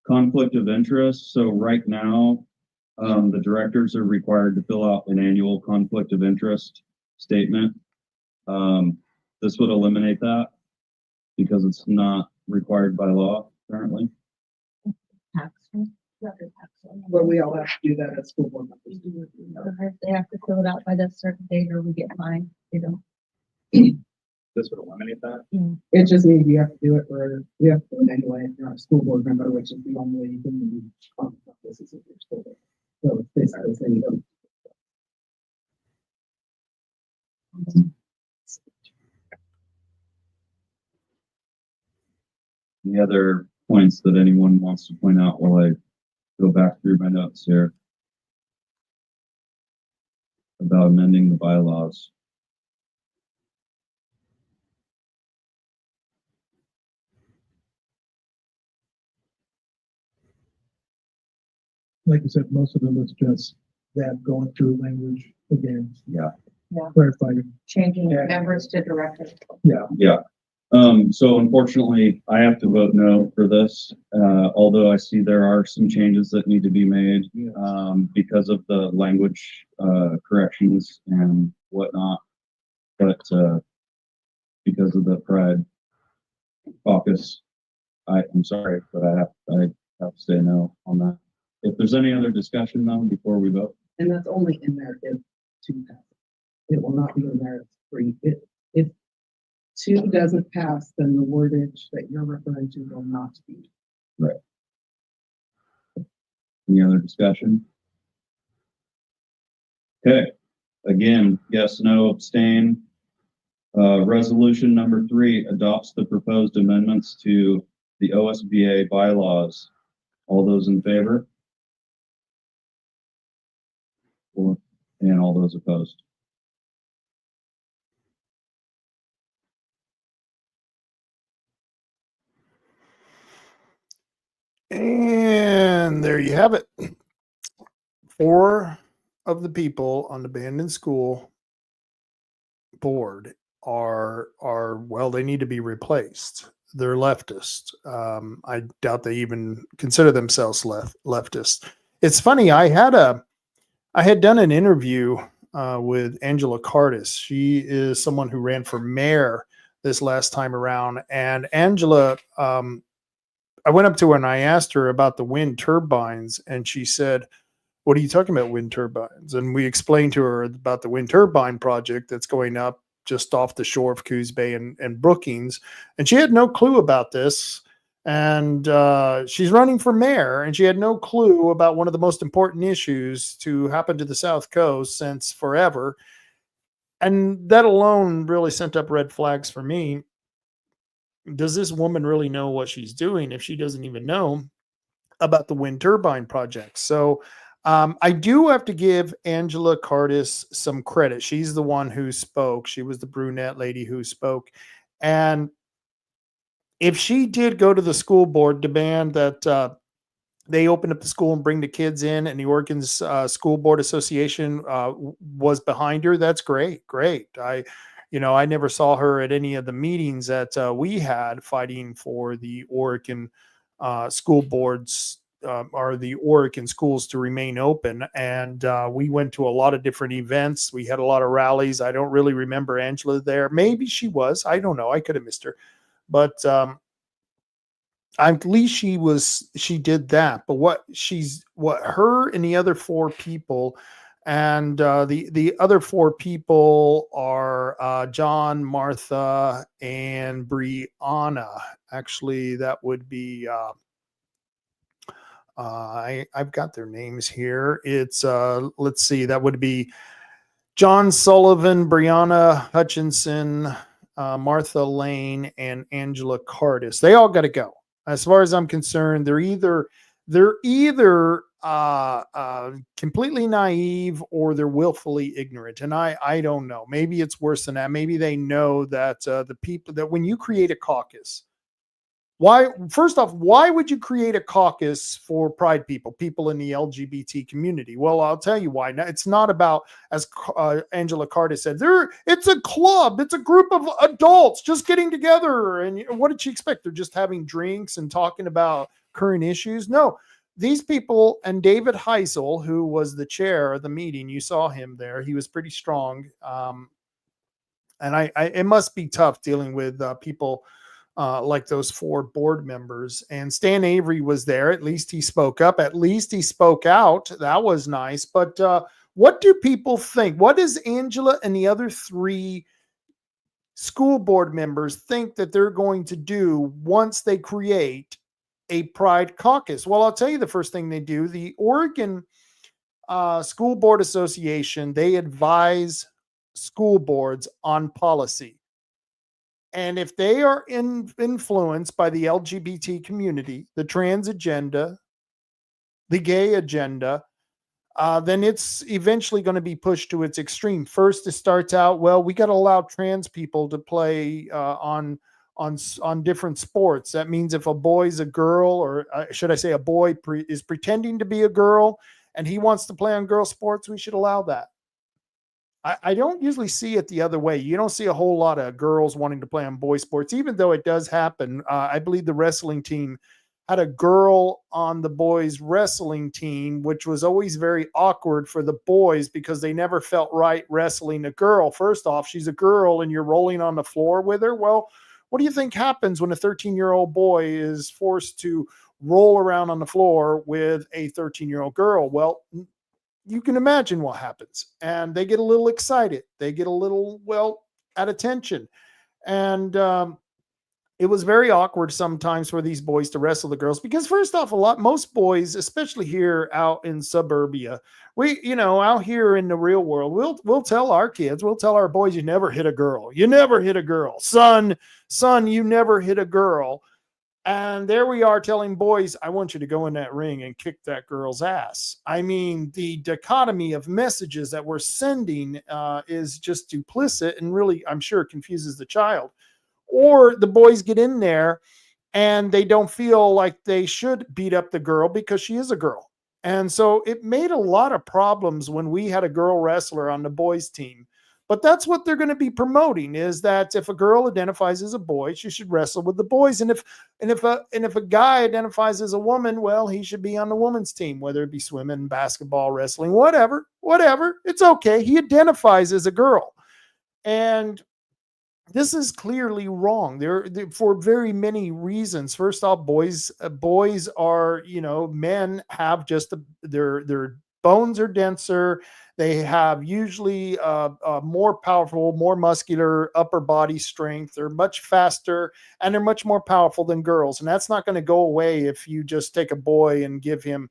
Conflict of interest. So right now, the directors are required to fill out an annual conflict of interest statement. This would eliminate that because it's not required by law currently. Where we all have to do that as school board members. They have to fill it out by that certain date or we get fined, you know. This would eliminate that. It just means you have to do it you have to do it anyway, if you're not a school board member, which is the only way you can do this is if you're school board. So it's basically saying you don't. Any other points that anyone wants to point out while I go back through my notes here about amending the bylaws? like you said, most of them was just that going through language again. Yeah. Clarifying. Changing members to directors. Yeah. So unfortunately, I have to vote no for this, although I see there are some changes that need to be made because of the language corrections and whatnot. But because of the Pride Caucus, I'm sorry, but I have to say no on that. If there's any other discussion though before we vote. And that's only in there if 2 passes. It will not be in there if 3. If 2 doesn't pass, then the wordage that you're referring to will not be. Right. Any other discussion? Okay. Again, yes, no, abstain. Resolution number 3 adopts the proposed amendments to the OSBA bylaws. All those in favor? And all those opposed? And there you have it. 4 of the people on the Bandon School Board are well, they need to be replaced. They're leftist. I doubt they even consider themselves leftist. It's funny. I had done an interview with Angela Cardis. She is someone who ran for mayor this last time around, and Angela. I went up to her and I asked her about the wind turbines, and she said, "What are you talking about, wind turbines?" And we explained to her about the wind turbine project that's going up just off the shore of Coos Bay and Brookings. And she had no clue about this. And she's running for mayor, and she had no clue about one of the most important issues to happen to the South Coast since forever. And that alone really sent up red flags for me. Does this woman really know what she's doing if she doesn't even know about the wind turbine project? So I do have to give Angela Cardis some credit. She's the one who spoke. She was the brunette lady who spoke. And if she did go to the school board, demand that they open up the school and bring the kids in, and the Oregon's School Board Association was behind her, that's great. Great. I never saw her at any of the meetings that we had fighting for the Oregon school boards are the Oregon schools to remain open. And we went to a lot of different events. We had a lot of rallies. I don't really remember Angela there. Maybe she was. I don't know. I could have missed her. But at least she did that. But what her and the other four people, and the other four people are John, Martha, and Brianna. Actually, that would be I've got their names here. It's let's see, that would be John Sullivan, Brianna Hutchinson, Martha Lane, and Angela Cardis. They all got to go. As far as I'm concerned, they're either completely naive or they're willfully ignorant. And I don't know. Maybe it's worse than that. Maybe they know that the people that when you create a caucus, first off, why would you create a caucus for pride people in the LGBT community? Well, I'll tell you why. Now, it's not about, as Angela Carter said, it's a club. It's a group of adults just getting together. And what did she expect? They're just having drinks and talking about current issues? No, these people, and David Heisel, who was the chair of the meeting, you saw him there. He was pretty strong. And it must be tough dealing with people like those four board members. And Stan Avery was there. At least he spoke up. At least he spoke out. That was nice. But what do people think? What does Angela and the other three school board members think that they're going to do once they create a Pride Caucus? Well, I'll tell you the first thing they do. The Oregon School Board Association, they advise school boards on policy. And if they are influenced by the LGBT community, the trans agenda, the gay agenda, then it's eventually going to be pushed to its extreme. First, it starts out, well, we got to allow trans people to play on different sports. That means if a boy's a girl, or should I say a boy is pretending to be a girl and he wants to play on girl sports, we should allow that. I don't usually see it the other way. You don't see a whole lot of girls wanting to play on boy sports, even though it does happen. I believe the wrestling team had a girl on the boys wrestling team, which was always very awkward for the boys because they never felt right wrestling a girl. First off, she's a girl and you're rolling on the floor with her. Well, what do you think happens when a 13-year-old boy is forced to roll around on the floor with a 13-year-old girl? Well, you can imagine what happens. And they get a little excited. They get a little, at attention. And it was very awkward sometimes for these boys to wrestle the girls because first off, most boys, especially here out in suburbia, out here in the real world, we'll tell our kids, we'll tell our boys, you never hit a girl. You never hit a girl. Son, you never hit a girl. And there we are telling boys, I want you to go in that ring and kick that girl's ass. I mean, the dichotomy of messages that we're sending is just duplicit and really, I'm sure, confuses the child. Or the boys get in there and they don't feel like they should beat up the girl because she is a girl. And so it made a lot of problems when we had a girl wrestler on the boys team. But that's what they're going to be promoting, is that if a girl identifies as a boy, she should wrestle with the boys. And if a guy identifies as a woman, well, he should be on the women's team, whether it be swimming, basketball, wrestling, whatever. It's okay. He identifies as a girl. And this is clearly wrong. They're for very many reasons. First off, boys are, men have just their bones are denser. They have usually more powerful, more muscular upper body strength. They're much faster and they're much more powerful than girls. And that's not going to go away if you just take a boy and give him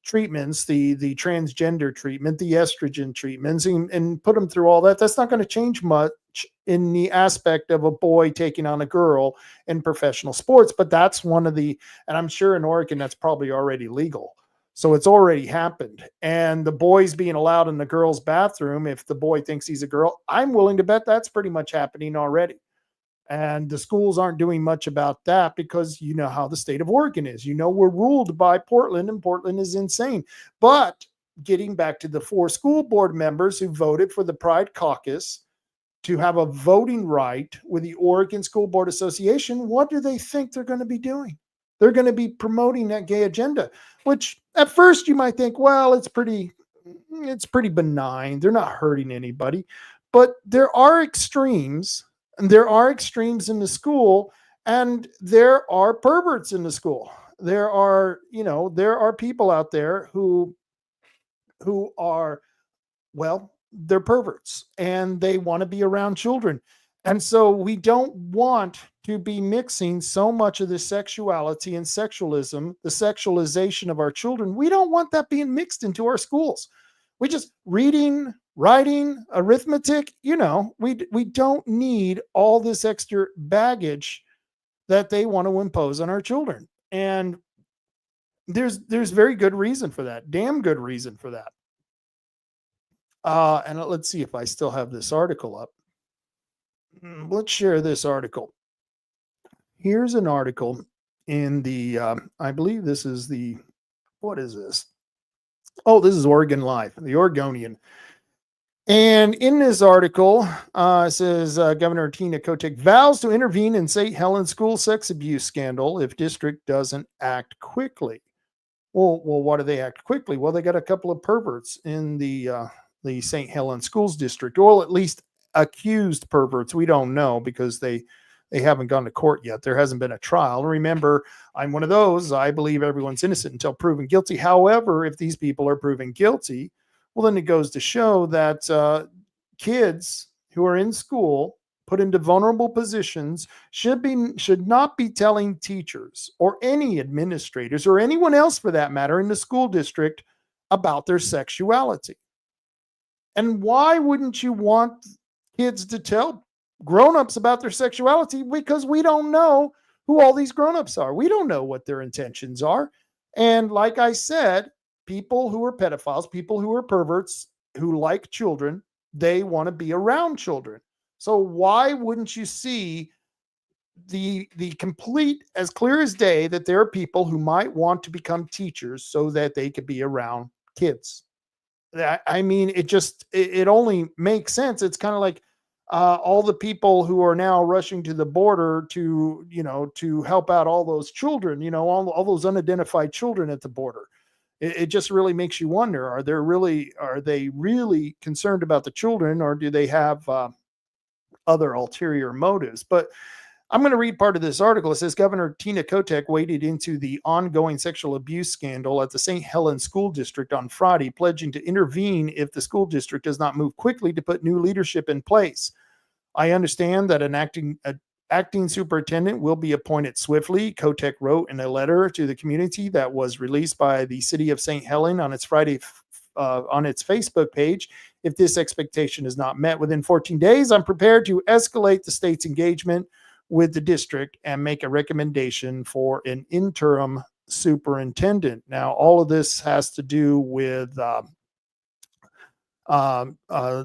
treatments, the transgender treatment, the estrogen treatments, and put them through all that. That's not going to change much in the aspect of a boy taking on a girl in professional sports. But that's one of and I'm sure in Oregon, that's probably already legal. So it's already happened. And the boys being allowed in the girls' bathroom, if the boy thinks he's a girl, I'm willing to bet that's pretty much happening already. And the schools aren't doing much about that because you know how the state of Oregon is. We're ruled by Portland, and Portland is insane. But getting back to the 4 school board members who voted for the Pride Caucus to have a voting right with the Oregon School Board Association, what do they think they're going to be doing? they're going to be promoting that gay agenda, which at first you might think, well, it's pretty benign. They're not hurting anybody, but there are extremes, and there are extremes in the school, and there are perverts in the school. There are people out there who are, well, they're perverts and they want to be around children. And so we don't want to be mixing so much of the sexuality and sexualism, the sexualization of our children. We don't want that being mixed into our schools. We just reading, writing, arithmetic, we don't need all this extra baggage that they want to impose on our children. And there's very good reason for that. Damn good reason for that. And let's see if I still have this article up. Let's share this article. Here's an article in the, I believe this is what is this? Oh, this is Oregon Live, the Oregonian. And in this article, it says Governor Tina Kotek vows to intervene in St. Helens school sex abuse scandal if district doesn't act quickly. Well, why do they act quickly? Well, they got a couple of perverts in the St. Helens Schools District, or at least accused perverts. We don't know because they haven't gone to court yet. There hasn't been a trial. Remember, I'm one of those. I believe everyone's innocent until proven guilty. However, if these people are proven guilty, well, then it goes to show that kids who are in school, put into vulnerable positions, should not be telling teachers or any administrators or anyone else for that matter in the school district about their sexuality. And why wouldn't you want kids to tell grown-ups about their sexuality? Because we don't know who all these grown-ups are. We don't know what their intentions are. And like I said, people who are pedophiles, people who are perverts, who like children, they want to be around children. So why wouldn't you see the complete, as clear as day, that there are people who might want to become teachers so that they could be around kids? I mean, it only makes sense. It's kind of like all the people who are now rushing to the border to help out all those children, all those unidentified children at the border. It just really makes you wonder, are they really concerned about the children, or do they have other ulterior motives? But I'm going to read part of this article. It says Governor Tina Kotek waded into the ongoing sexual abuse scandal at the St. Helens School District on Friday, pledging to intervene if the school district does not move quickly to put new leadership in place. I understand that an acting superintendent will be appointed swiftly, Kotek wrote in a letter to the community that was released by the city of St. Helens on its on its Facebook page. If this expectation is not met within 14 days, I'm prepared to escalate the state's engagement with the district and make a recommendation for an interim superintendent. Now, all of this has to do with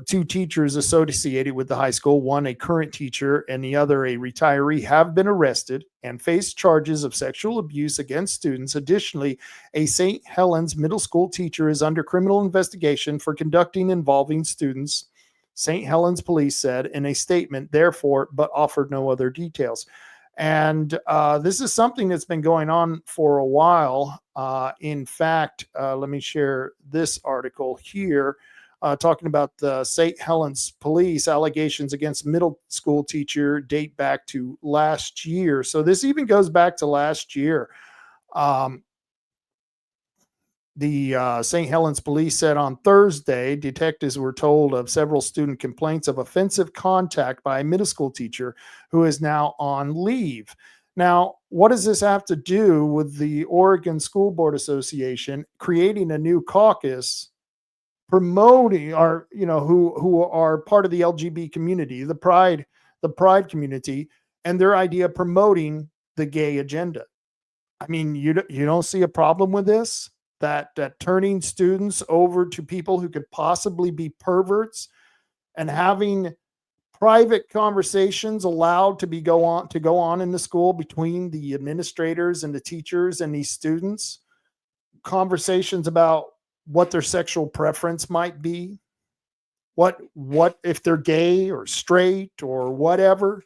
two teachers associated with the high school, one a current teacher and the other a retiree, have been arrested and face charges of sexual abuse against students. Additionally, a St. Helens middle school teacher is under criminal investigation for conducting involving students, St. Helens police said in a statement, therefore, but offered no other details. And this is something that's been going on for a while. In fact, let me share this article here. Talking about the St. Helens police allegations against middle school teacher date back to last year. So this even goes back to last year. The St. Helens police said on Thursday, detectives were told of several student complaints of offensive contact by a middle school teacher who is now on leave. Now, what does this have to do with the Oregon School Board Association creating a new caucus promoting who are part of the LGBT community, the pride community, and their idea of promoting the gay agenda? I mean, you don't see a problem with this, that turning students over to people who could possibly be perverts and having private conversations allowed to go on in the school between the administrators and the teachers and these students, conversations about what their sexual preference might be, what if they're gay or straight or whatever.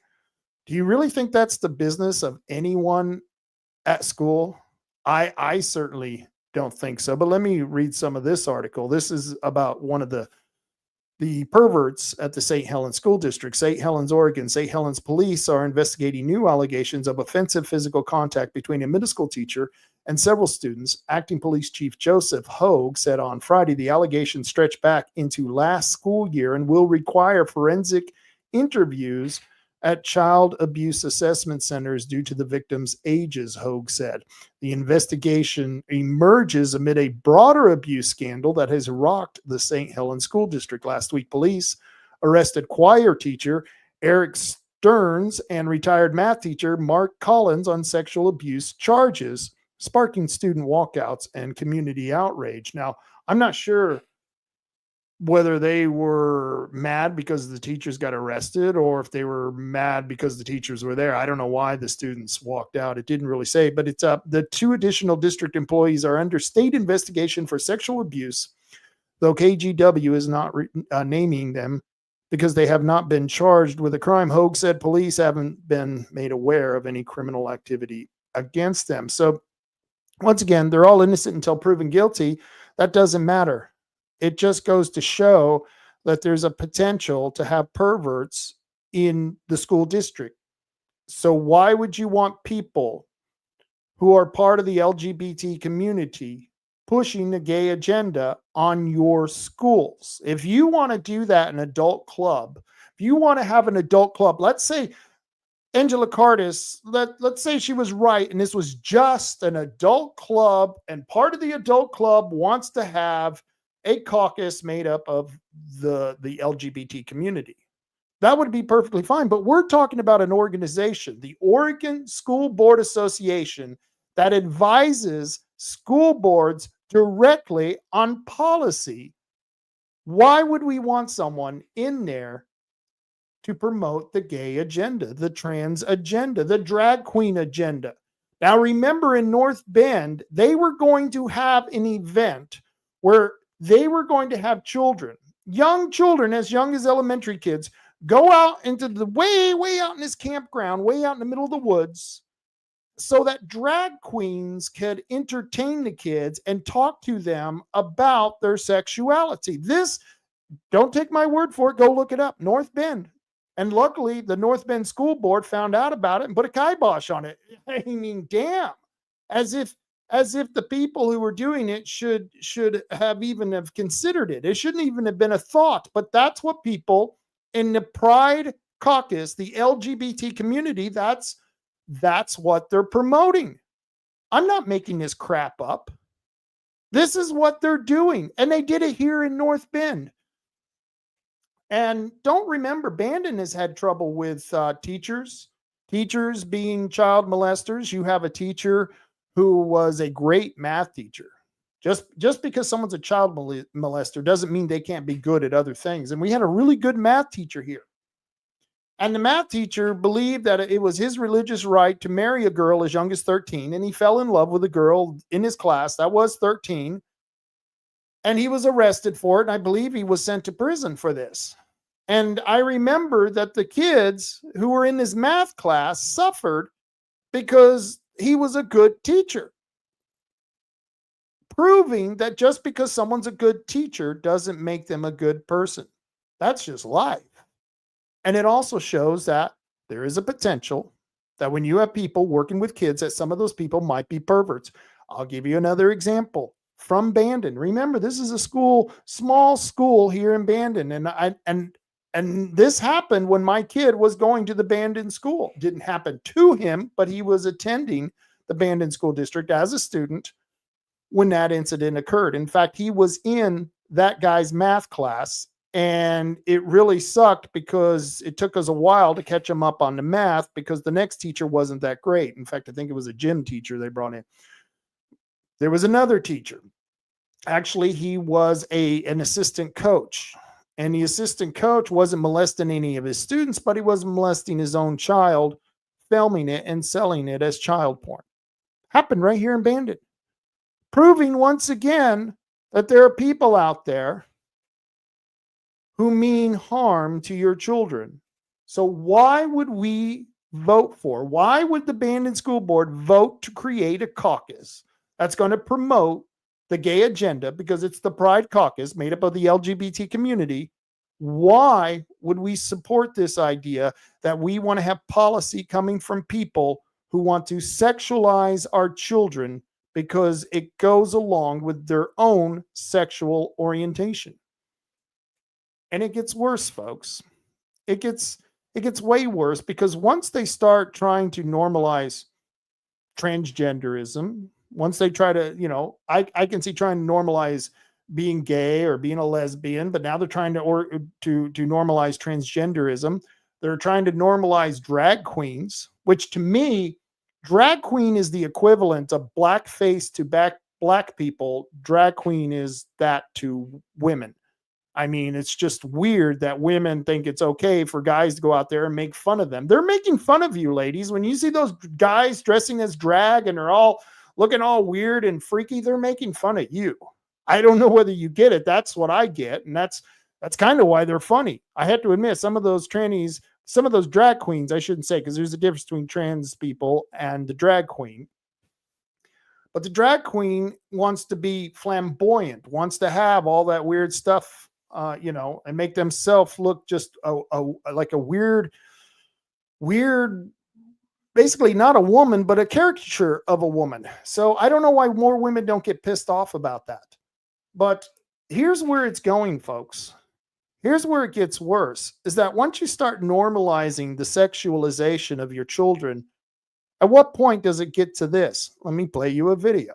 Do you really think that's the business of anyone at school? I certainly don't think so. But let me read some of this article. This is about one of the perverts at the St. Helens School District. St. Helens, Oregon. St. Helens police are investigating new allegations of offensive physical contact between a middle school teacher and several students. Acting Police Chief Joseph Hogue said on Friday the allegations stretch back into last school year and will require forensic interviews at child abuse assessment centers due to the victims' ages, Hogue said. The investigation emerges amid a broader abuse scandal that has rocked the St. Helens School District. Last week, police arrested choir teacher Eric Stearns and retired math teacher Mark Collins on sexual abuse charges, sparking student walkouts and community outrage. Now, I'm not sure whether they were mad because the teachers got arrested or if they were mad because the teachers were there. I don't know why the students walked out. It didn't really say, but it's the 2 additional district employees are under state investigation for sexual abuse, though KGW is not naming them because they have not been charged with a crime. Hogue said police haven't been made aware of any criminal activity against them. So once again, they're all innocent until proven guilty. That doesn't matter. It just goes to show that there's a potential to have perverts in the school district. So why would you want people who are part of the LGBT community pushing the gay agenda on your schools? If you want to do that in an adult club, if you want to have an adult club, let's say Angela Cardis, let's say she was right and this was just an adult club and part of the adult club wants to have a caucus made up of the LGBT community. That would be perfectly fine. But we're talking about an organization, the Oregon School Board Association, that advises school boards directly on policy. Why would we want someone in there to promote the gay agenda, the trans agenda, the drag queen agenda? Now, remember in North Bend, they were going to have an event where they were going to have children, young children, as young as elementary kids, go out into the way out in this campground, way out in the middle of the woods, so that drag queens could entertain the kids and talk to them about their sexuality. This, don't take my word for it, go look it up, North Bend. And luckily, the North Bend School Board found out about it and put a kibosh on it. I mean, damn, as if the people who were doing it should have even have considered it. It shouldn't even have been a thought, but that's what people in the Pride Caucus, the LGBT community, that's what they're promoting. I'm not making this crap up. This is what they're doing. And they did it here in North Bend. And don't remember, Bandon has had trouble with teachers being child molesters. You have a teacher who was a great math teacher. Just because someone's a child molester doesn't mean they can't be good at other things. And we had a really good math teacher here. And the math teacher believed that it was his religious right to marry a girl as young as 13. And he fell in love with a girl in his class that was 13. And he was arrested for it. And I believe he was sent to prison for this. And I remember that the kids who were in his math class suffered because he was a good teacher, proving that just because someone's a good teacher doesn't make them a good person. That's just life. And it also shows that there is a potential that when you have people working with kids, that some of those people might be perverts. I'll give you another example from Bandon. Remember, this is a school, small school here in Bandon. And this happened when my kid was going to the Bandon school. It didn't happen to him, but he was attending the Bandon School District as a student when that incident occurred. In fact, he was in that guy's math class, and it really sucked because it took us a while to catch him up on the math because the next teacher wasn't that great. In fact, I think it was a gym teacher they brought in. There was another teacher. Actually, he was an assistant coach. And the assistant coach wasn't molesting any of his students, but he was molesting his own child, filming it and selling it as child porn. Happened right here in Bandon. Proving once again that there are people out there who mean harm to your children. So why would we vote for? Why would the Bandon School Board vote to create a caucus that's going to promote the gay agenda, because it's the Pride Caucus made up of the LGBT community? Why would we support this idea that we want to have policy coming from people who want to sexualize our children because it goes along with their own sexual orientation? And it gets worse, folks. It gets way worse, because once they start trying to normalize transgenderism, once they try to, I can see trying to normalize being gay or being a lesbian, but now they're trying to normalize transgenderism. They're trying to normalize drag queens, which to me, drag queen is the equivalent of blackface to black people. Drag queen is that to women. I mean, it's just weird that women think it's okay for guys to go out there and make fun of them. They're making fun of you, ladies. When you see those guys dressing as drag and they're all looking all weird and freaky, they're making fun of you. I don't know whether you get it. That's what I get. And that's kind of why they're funny. I have to admit, some of those trannies, some of those drag queens, I shouldn't say, because there's a difference between trans people and the drag queen. But the drag queen wants to be flamboyant, wants to have all that weird stuff, and make themselves look just like a weird, basically not a woman, but a caricature of a woman. So I don't know why more women don't get pissed off about that. But here's where it's going, folks. Here's where it gets worse, is that once you start normalizing the sexualization of your children, at what point does it get to this? Let me play you a video.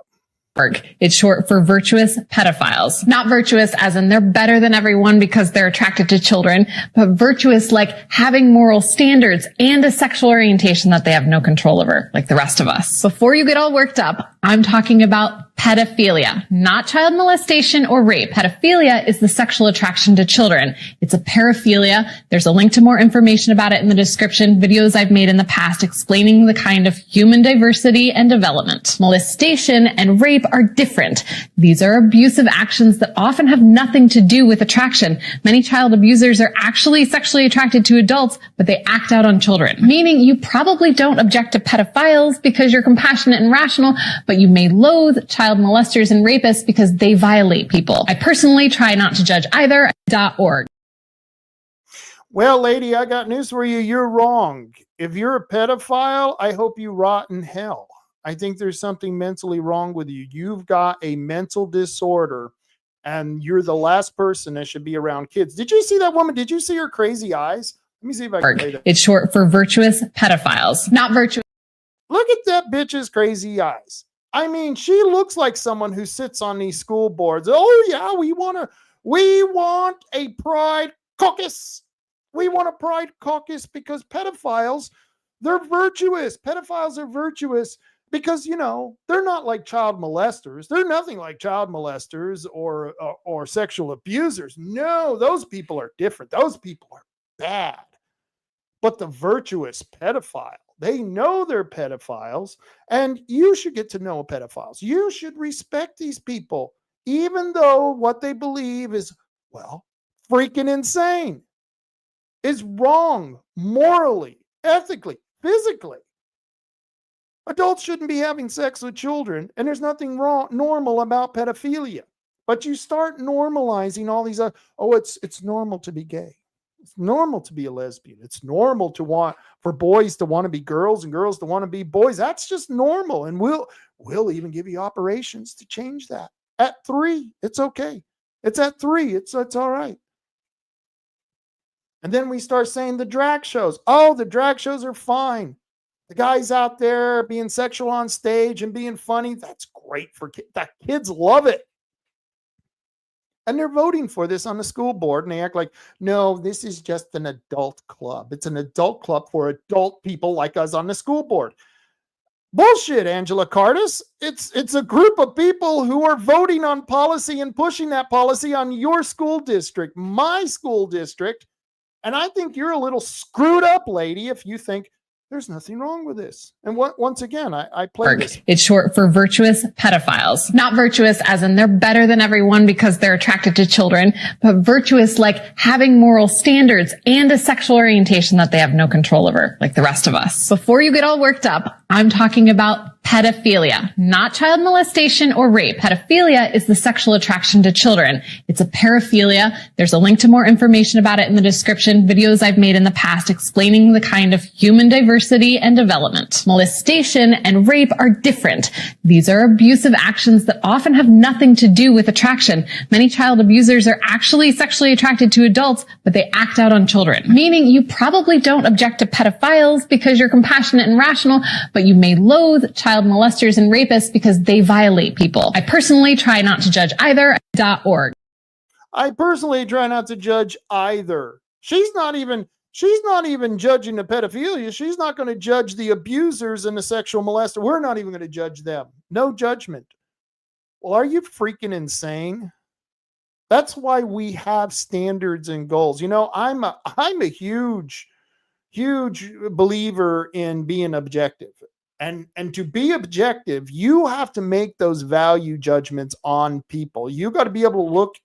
It's short for virtuous pedophiles. Not virtuous as in they're better than everyone because they're attracted to children, but virtuous like having moral standards and a sexual orientation that they have no control over, like the rest of us. Before you get all worked up, I'm talking about pedophilia, not child molestation or rape. Pedophilia is the sexual attraction to children. It's a paraphilia. There's a link to more information about it in the description. Videos I've made in the past explaining the kind of human diversity and development. Molestation and rape are different. These are abusive actions that often have nothing to do with attraction. Many child abusers are actually sexually attracted to adults, but they act out on children. Meaning you probably don't object to pedophiles because you're compassionate and rational, but you may loathe child molesters and rapists because they violate people. I personally try not to judge either. .org. Well, lady, I got news for you. You're wrong. If you're a pedophile, I hope you rot in hell. I think there's something mentally wrong with you. You've got a mental disorder, and you're the last person that should be around kids. Did you see that woman? Did you see her crazy eyes? Let me see if I can play that. It's short for virtuous pedophiles, not virtuous. Look at that bitch's crazy eyes. I mean, she looks like someone who sits on these school boards. Oh yeah, we want a pride caucus. We want a pride caucus because pedophiles, they're virtuous. Pedophiles are virtuous because, they're not like child molesters. They're nothing like child molesters or sexual abusers. No, those people are different. Those people are bad. But the virtuous pedophile, they know they're pedophiles, and you should get to know pedophiles. You should respect these people, even though what they believe is, freaking insane. Is wrong morally, ethically, physically. Adults shouldn't be having sex with children, and there's nothing normal about pedophilia. But you start normalizing all these, it's normal to be gay. It's normal to be a lesbian. It's normal for boys to want to be girls and girls to want to be boys. That's just normal. And we'll even give you operations to change that. At 3, it's okay. It's at 3. It's all right. And then we start saying the drag shows. Oh, the drag shows are fine. The guys out there being sexual on stage and being funny, that's great for kids. Kids love it. And they're voting for this on the school board, and they act like, no, this is just an adult club. It's an adult club for adult people like us on the school board. Bullshit, Angela Cardis. It's a group of people who are voting on policy and pushing that policy on your school district, my school district. And I think you're a little screwed up, lady, if you think, There's nothing wrong with this. And once again, I play this. It's short for virtuous pedophiles. Not virtuous as in they're better than everyone because they're attracted to children, but virtuous like having moral standards and a sexual orientation that they have no control over, like the rest of us. Before you get all worked up, I'm talking about pedophilia, not child molestation or rape. Pedophilia is the sexual attraction to children. It's a paraphilia. There's a link to more information about it in the description, videos I've made in the past explaining the kind of human diversity and development. Molestation and rape are different. These are abusive actions that often have nothing to do with attraction. Many child abusers are actually sexually attracted to adults, but they act out on children. Meaning you probably don't object to pedophiles because you're compassionate and rational, but you may loathe child molesters and rapists because they violate people. I personally try not to judge either. .org. I personally try not to judge either. She's not even judging the pedophilia. She's not going to judge the abusers and the sexual molester. We're not even going to judge them. No judgment. Well, are you freaking insane? That's why we have standards and goals. You know, I'm a huge believer in being objective. And to be objective, you have to make those value judgments on people. You got to be able to look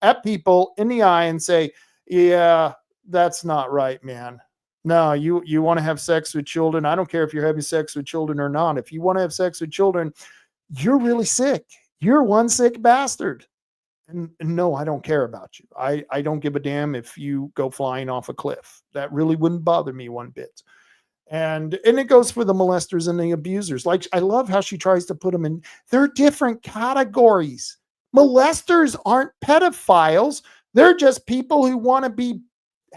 at people in the eye and say, yeah, that's not right, man. No, you want to have sex with children. I don't care if you're having sex with children or not. If you want to have sex with children, you're really sick. You're one sick bastard. And no, I don't care about you. I don't give a damn if you go flying off a cliff. That really wouldn't bother me one bit. And it goes for the molesters and the abusers. Like, I love how she tries to put them in. They're different categories. Molesters aren't pedophiles. They're just people who want to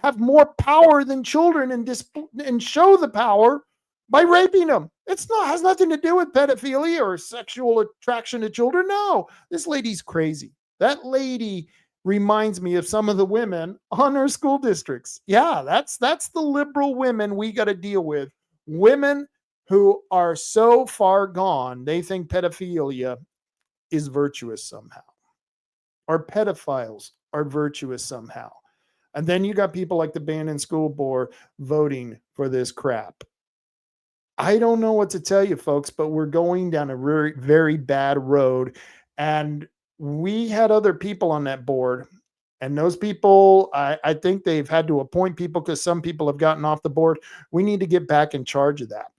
have more power than children and show the power by raping them. Has nothing to do with pedophilia or sexual attraction to children. No, this lady's crazy. That lady reminds me of some of the women on our school districts. Yeah, that's the liberal women we got to deal with. Women who are so far gone, they think pedophilia is virtuous somehow. Or pedophiles are virtuous somehow. And then you got people like the Bandon School Board voting for this crap. I don't know what to tell you, folks, but we're going down a very, very bad road. And we had other people on that board, and those people, I think they've had to appoint people because some people have gotten off the board. We need to get back in charge of that.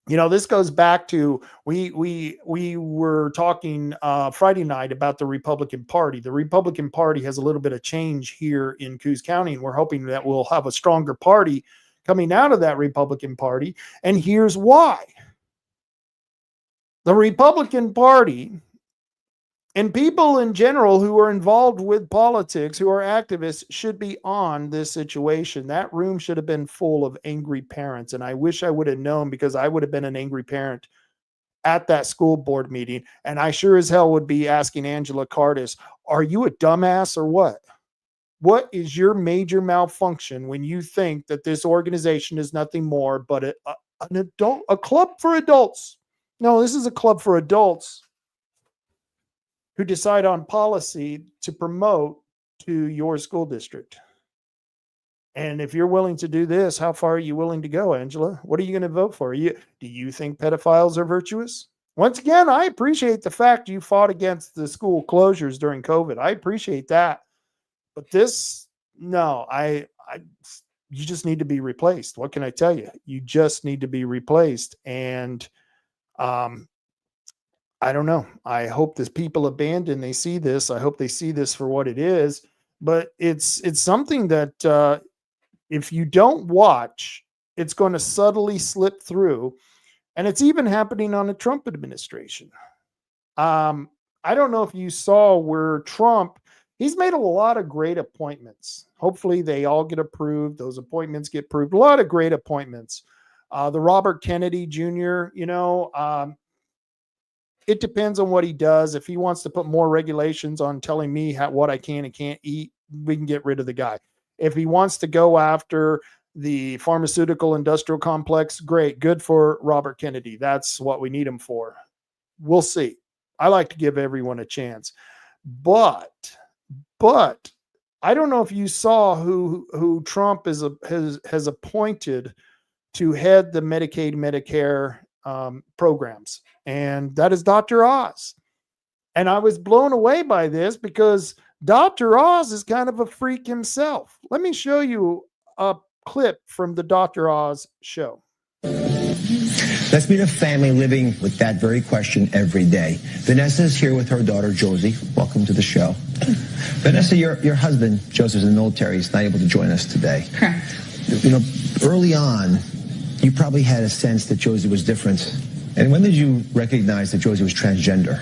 You know, this goes back to, we were talking Friday night about the Republican Party. The Republican Party has a little bit of change here in Coos County, and we're hoping that we'll have a stronger party coming out of that Republican Party. And here's why. The Republican Party and people in general who are involved with politics, who are activists, should be on this situation. That room should have been full of angry parents. And I wish I would have known, because I would have been an angry parent at that school board meeting. And I sure as hell would be asking Angela Cardis, are you a dumbass or what? What is your major malfunction when you think that this organization is nothing more but a club for adults? No, this is a club for adults who decide on policy to promote to your school district. And if you're willing to do this, how far are you willing to go, Angela? What are you going to vote for? Do you think pedophiles are virtuous? Once again, I appreciate the fact you fought against the school closures during COVID. I appreciate that. But this, no, you just need to be replaced. What can I tell you? You just need to be replaced. And I don't know. I hope this people abandon. They see this. I hope they see this for what it is. But it's something that if you don't watch, it's going to subtly slip through. And it's even happening on the Trump administration. I don't know if you saw where Trump, he's made a lot of great appointments. Hopefully they all get approved. Those appointments get approved. A lot of great appointments. The Robert Kennedy Jr., it depends on what he does. If he wants to put more regulations on telling me what I can and can't eat, we can get rid of the guy. If he wants to go after the pharmaceutical industrial complex, great. Good for Robert Kennedy. That's what we need him for. We'll see. I like to give everyone a chance. But I don't know if you saw who Trump has appointed to head the Medicaid, Medicare programs. And that is Dr. Oz. And I was blown away by this because Dr. Oz is kind of a freak himself. Let me show you a clip from the Dr. Oz show. Let's meet a family living with that very question every day. Vanessa is here with her daughter, Josie. Welcome to the show. Vanessa, your husband, Joseph, is in the military. He's not able to join us today. Correct. You know, early on, you probably had a sense that Josie was different. And when did you recognize that Josie was transgender?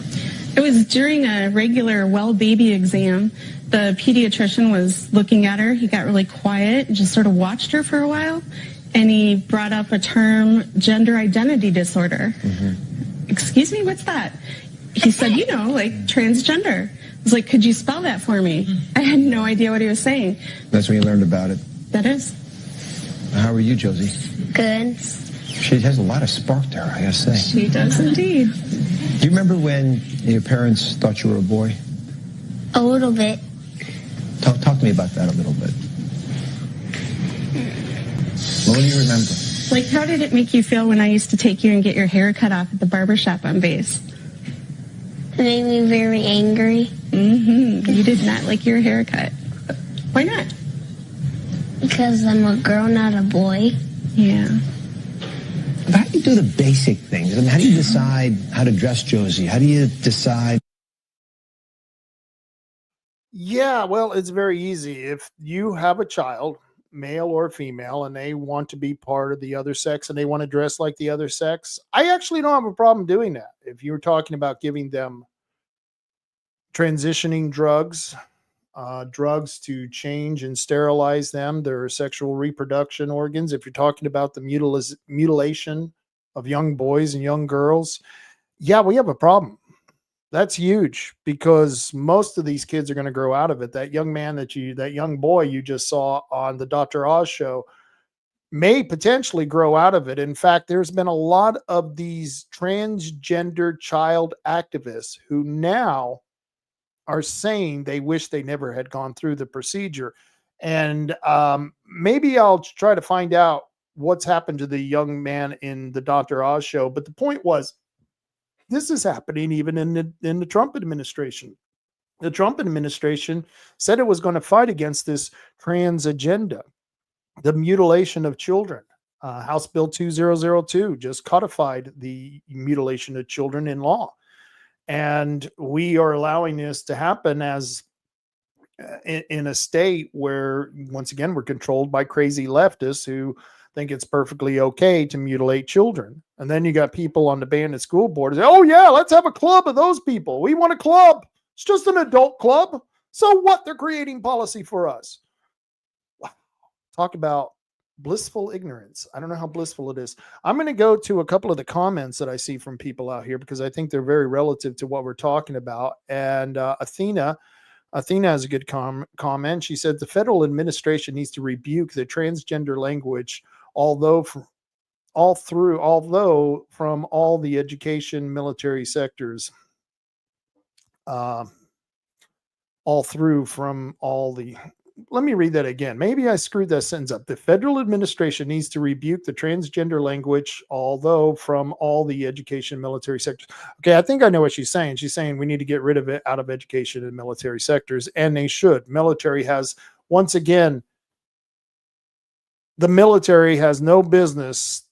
It was during a regular well baby exam. The pediatrician was looking at her. He got really quiet and just sort of watched her for a while. And he brought up a term, gender identity disorder. Excuse me, what's that? He said, you know, like transgender. I was like, could you spell that for me? I had no idea what he was saying. That's when you learned about it. That is. How are you, Josie? Good. She has a lot of spark to her, I gotta say. She does indeed. Do you remember when your parents thought you were a boy? A little bit. Talk to me about that a little bit. What do you remember? Like, how did it make you feel when I used to take you and get your hair cut off at the barbershop on base? It made me very angry. You did not like your haircut. Why not? Because I'm a girl, not a boy. Yeah. But how do you do the basic things? I mean, how do you decide how to dress Josie? How do you decide? Yeah, well, it's very easy. If you have a child, male or female, and they want to be part of the other sex and they want to dress like the other sex, I actually don't have a problem doing that. If you're talking about giving them transitioning drugs, drugs to change and sterilize them, their sexual reproduction organs, if you're talking about the mutilation of young boys and young girls, yeah, we have a problem. That's huge because most of these kids are going to grow out of it. That young man that young boy you just saw on the Dr. Oz show may potentially grow out of it. In fact, there's been a lot of these transgender child activists who now are saying they wish they never had gone through the procedure. And maybe I'll try to find out what's happened to the young man in the Dr. Oz show. But the point was, this is happening even in the Trump administration. The Trump administration said it was going to fight against this trans agenda, the mutilation of children. House Bill 2002 just codified the mutilation of children in law. And we are allowing this to happen as in a state where, once again, we're controlled by crazy leftists who think it's perfectly okay to mutilate children. And then you got people on the Bandon School Board say, oh yeah, let's have a club of those people. We want a club. It's just an adult club. So what? They're creating policy for us. Wow. Talk about blissful ignorance. I don't know how blissful it is. I'm going to go to a couple of the comments that I see from people out here because I think they're very relative to what we're talking about. And Athena has a good comment. She said the federal administration needs to rebuke the transgender language, although from all the education, military sectors, let me read that again. Maybe I screwed that sentence up. The federal administration needs to rebuke the transgender language, although from all the education, military sectors. Okay, I think I know what she's saying. She's saying we need to get rid of it out of education and military sectors, and they should. Military has, once again, the military has no business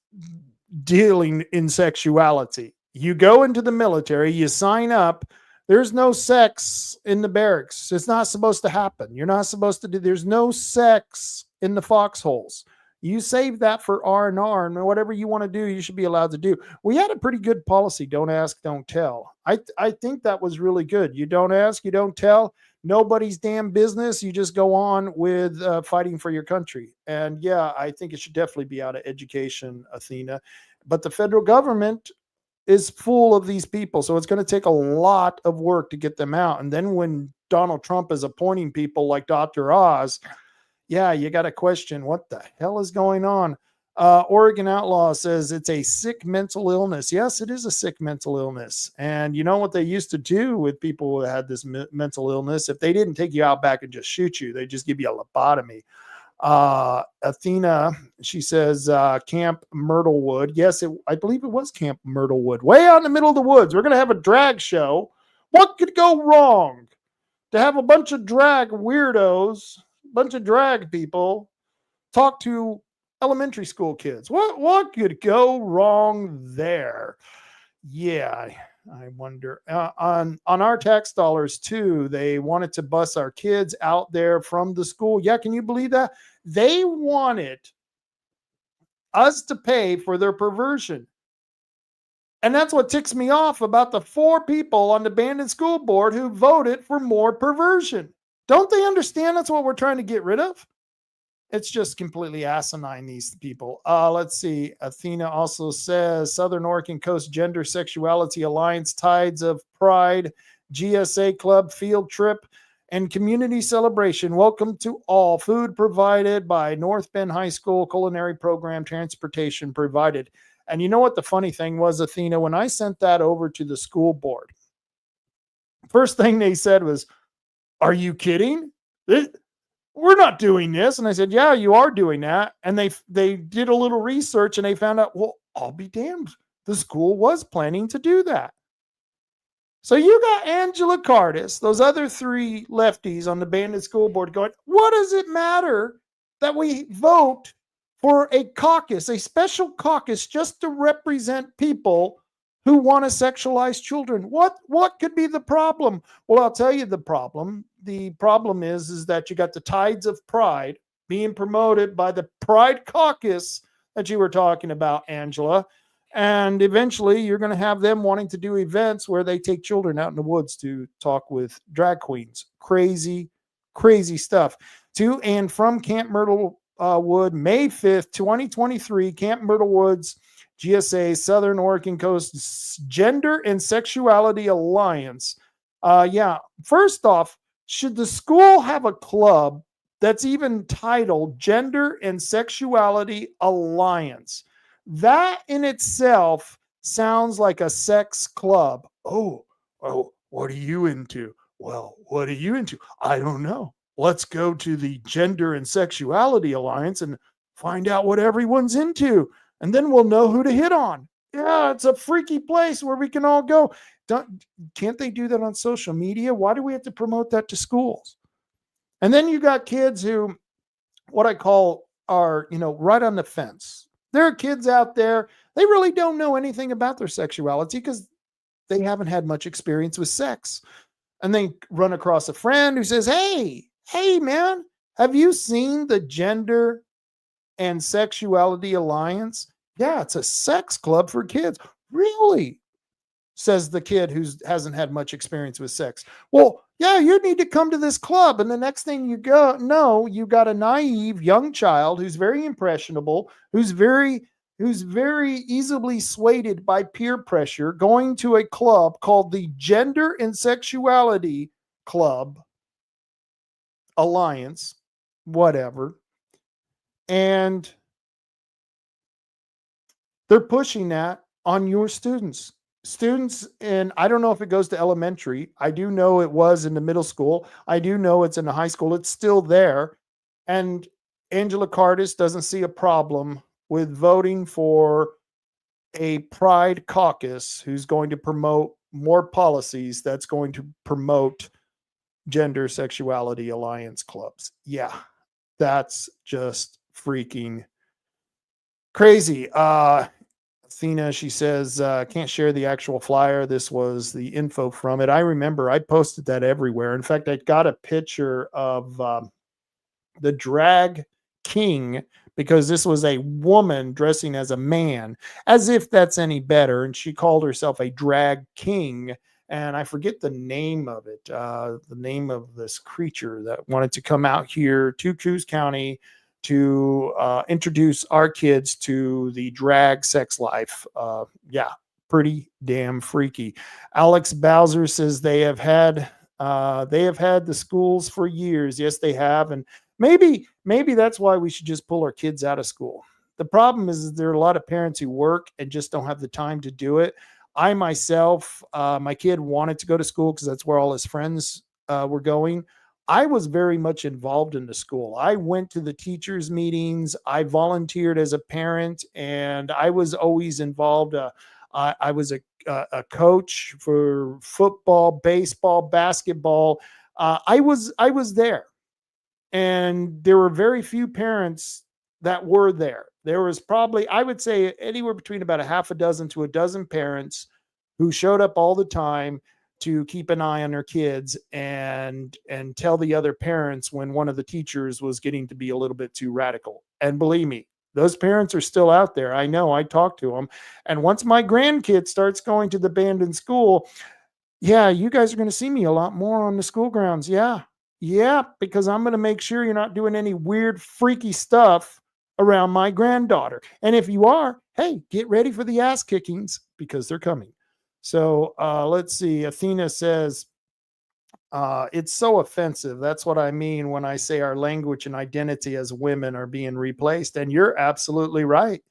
dealing in sexuality. You go into the military, you sign up. There's no sex in the barracks. It's not supposed to happen. You're not supposed to do. There's no sex in the foxholes. You save that for R&R, and whatever you want to do, you should be allowed to do. We had a pretty good policy. Don't ask, don't tell. I think that was really good. You don't ask, you don't tell. Nobody's damn business. You just go on with fighting for your country. And yeah, I think it should definitely be out of education, Athena. But the federal government is full of these people. So it's going to take a lot of work to get them out. And then when Donald Trump is appointing people like Dr. Oz, yeah, you got to question what the hell is going on. Oregon Outlaw says it's a sick mental illness. Yes, it is a sick mental illness. And you know what they used to do with people who had this mental illness? If they didn't take you out back and just shoot you, they just give you a lobotomy. Athena, she says, Camp Myrtlewood. Yes, I believe it was Camp Myrtlewood, way out in the middle of the woods. We're going to have a drag show. What could go wrong? To have a bunch of drag weirdos, a bunch of drag people talk to elementary school kids. What could go wrong there? Yeah, I wonder. On our tax dollars too, they wanted to bus our kids out there from the school. Yeah, can you believe that? They wanted us to pay for their perversion. And that's what ticks me off about the 4 people on the Bandon School Board who voted for more perversion. Don't they understand that's what we're trying to get rid of? It's just completely asinine, these people. Let's see. Athena also says, Southern Oregon Coast Gender Sexuality Alliance, Tides of Pride, GSA Club Field Trip, and Community Celebration. Welcome to all. Food provided by North Bend High School, culinary program, transportation provided. And you know what the funny thing was, Athena? When I sent that over to the school board, first thing they said was, are you kidding? We're not doing this. And I said, yeah, you are doing that. And they did a little research and they found out, well, I'll be damned. The school was planning to do that. So you got Angela Cardis, those other 3 lefties on the Bandon School Board going, what does it matter that we vote for a caucus, a special caucus just to represent people who want to sexualize children? What could be the problem? Well, I'll tell you the problem. The problem is that you got the Tides of Pride being promoted by the Pride Caucus that you were talking about, Angela. And eventually you're going to have them wanting to do events where they take children out in the woods to talk with drag queens. Crazy, crazy stuff. To and from Camp Myrtlewood, May 5th, 2023, Camp Myrtlewoods, GSA, Southern Oregon Coast Gender and Sexuality Alliance. First off, should the school have a club that's even titled Gender and Sexuality Alliance? That in itself sounds like a sex club. Oh, what are you into? Well, what are you into? I don't know. Let's go to the Gender and Sexuality Alliance and find out what everyone's into. And then we'll know who to hit on. Yeah, it's a freaky place where we can all go. Can't they do that on social media? Why do we have to promote that to schools? And then you got kids who, what I call are, right on the fence. There are kids out there, they really don't know anything about their sexuality because they haven't had much experience with sex. And they run across a friend who says, hey, man, have you seen the Gender and Sexuality Alliance? Yeah, it's a sex club for kids. Really? Says the kid who hasn't had much experience with sex. Well, yeah, you need to come to this club. And the next thing you got a naive young child who's very impressionable, who's very easily swayed by peer pressure, going to a club called the Gender and Sexuality Club Alliance, whatever. And they're pushing that on your students. And I don't know if it goes to elementary. I do know it was in the middle school. I do know it's in the high school. It's still there. And Angela Cardis doesn't see a problem with voting for a Pride Caucus who's going to promote more policies that's going to promote Gender Sexuality Alliance clubs. Yeah, that's just freaking crazy. Athena, she says, can't share the actual flyer. This was the info from it. I remember I posted that everywhere. In fact, I got a picture of the drag king because this was a woman dressing as a man, as if that's any better. And she called herself a drag king. And I forget the name of it, the name of this creature that wanted to come out here to Coos County to introduce our kids to the drag sex life. Pretty damn freaky. Alex Bowser says they have had the schools for years. Yes, they have. And maybe that's why we should just pull our kids out of school. The problem is there are a lot of parents who work and just don't have the time to do it. I myself, my kid wanted to go to school because that's where all his friends were going. I was very much involved in the school. I went to the teachers' meetings. I volunteered as a parent, and I was always involved. I was a coach for football, baseball, basketball. I was there, and there were very few parents that were there. There was probably, I would say, anywhere between about a half a dozen to a dozen parents who showed up all the time to keep an eye on their kids and tell the other parents when one of the teachers was getting to be a little bit too radical. And believe me, those parents are still out there. I know, I talk to them. And once my grandkid starts going to the Bandon School, yeah, you guys are going to see me a lot more on the school grounds. Yeah, because I'm going to make sure you're not doing any weird, freaky stuff around my granddaughter. And if you are, hey, get ready for the ass kickings because they're coming. So let's see. Athena says, it's so offensive. That's what I mean when I say our language and identity as women are being replaced. And you're absolutely right.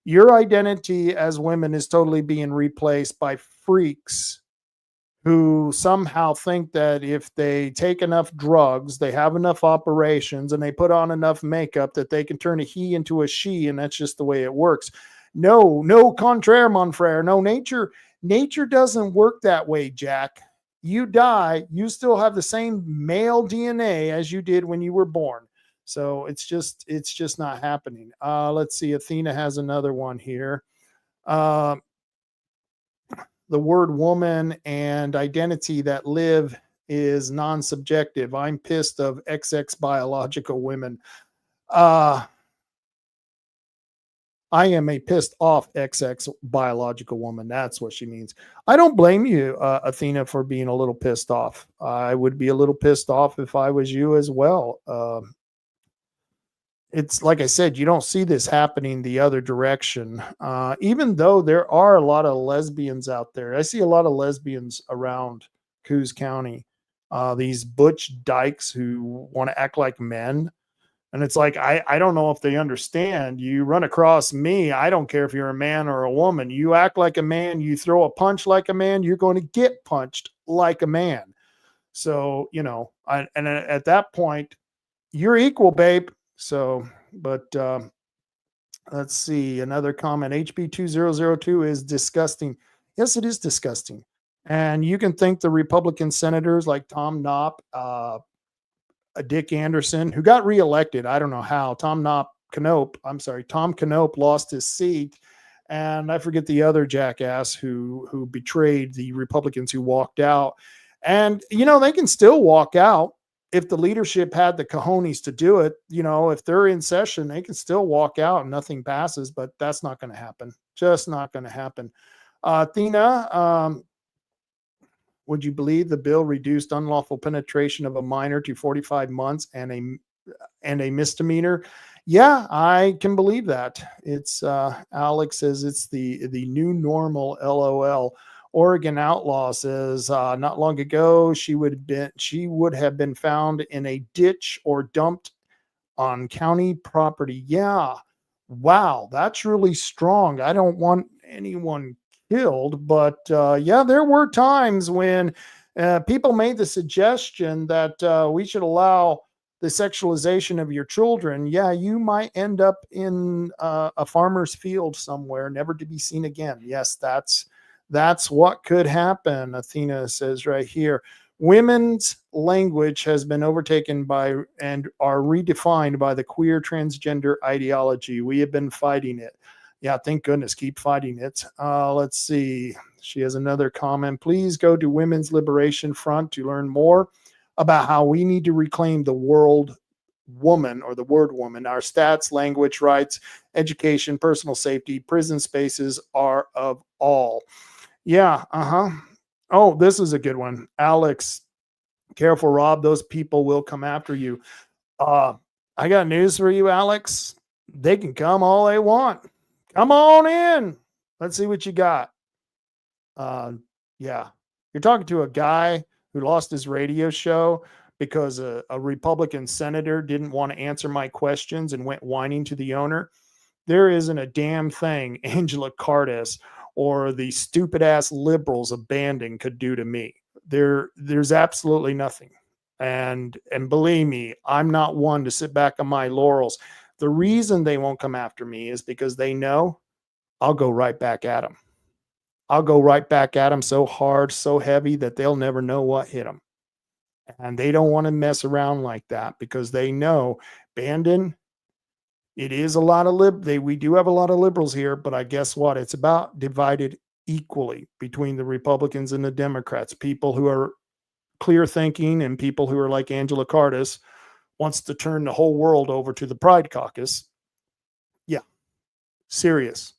Your identity as women is totally being replaced by freaks who somehow think that if they take enough drugs, they have enough operations, and they put on enough makeup that they can turn a he into a she, and that's just the way it works. No, contraire, mon frere. No, nature doesn't work that way, Jack. You die, you still have the same male DNA as you did when you were born. So it's just not happening. Let's see. Athena has another one here. The word woman and identity that live is non-subjective. I'm pissed of XX biological women. I am a pissed off XX biological woman. That's what she means. I don't blame you, Athena, for being a little pissed off. I would be a little pissed off if I was you as well. It's like I said, you don't see this happening the other direction. Even though there are a lot of lesbians out there. I see a lot of lesbians around Coos County. These butch dykes who want to act like men. And it's like, I don't know if they understand. You run across me, I don't care if you're a man or a woman. You act like a man, you throw a punch like a man, you're going to get punched like a man. So, and at that point, you're equal, babe. So, but let's see. Another comment. HB 2002 is disgusting. Yes, it is disgusting. And you can thank the Republican senators like Tom Knopp, Dick Anderson, who got reelected. I don't know how. Tom Knopp lost his seat. And I forget the other jackass who betrayed the Republicans who walked out. And, they can still walk out if the leadership had the cojones to do it. If they're in session, they can still walk out and nothing passes, but that's not going to happen. Just not going to happen. Athena, would you believe the bill reduced unlawful penetration of a minor to 45 months and a misdemeanor? Yeah, I can believe that. It's Alex says it's the new normal, LOL. Oregon outlaw says not long ago she would have been found in a ditch or dumped on county property. Yeah. Wow, that's really strong. I don't want anyone killed, but yeah, there were times when people made the suggestion that we should allow the sexualization of your children. Yeah, you might end up in a farmer's field somewhere, never to be seen again. Yes, that's what could happen. Athena says right here, women's language has been overtaken by and are redefined by the queer transgender ideology. We have been fighting it. Yeah, thank goodness. Keep fighting it. Let's see. She has another comment. Please go to Women's Liberation Front to learn more about how we need to reclaim the world woman or the word woman. Our stats, language, rights, education, personal safety, prison spaces are of all. Yeah. Oh, this is a good one. Alex, careful, Rob. Those people will come after you. I got news for you, Alex. They can come all they want. Come on in. Let's see what you got. Yeah. You're talking to a guy who lost his radio show because a Republican senator didn't want to answer my questions and went whining to the owner. There isn't a damn thing Angela Cardis or the stupid ass liberals of Bandon could do to me. There's absolutely nothing. And believe me, I'm not one to sit back on my laurels. The reason they won't come after me is because they know I'll go right back at them. I'll go right back at them so hard, so heavy that they'll never know what hit them. And they don't want to mess around like that because they know Bandon, it is a lot of we do have a lot of liberals here, but I guess what? It's about divided equally between the Republicans and the Democrats. People who are clear thinking and people who are like Angela Cardis wants to turn the whole world over to the Pride Caucus. Yeah, serious.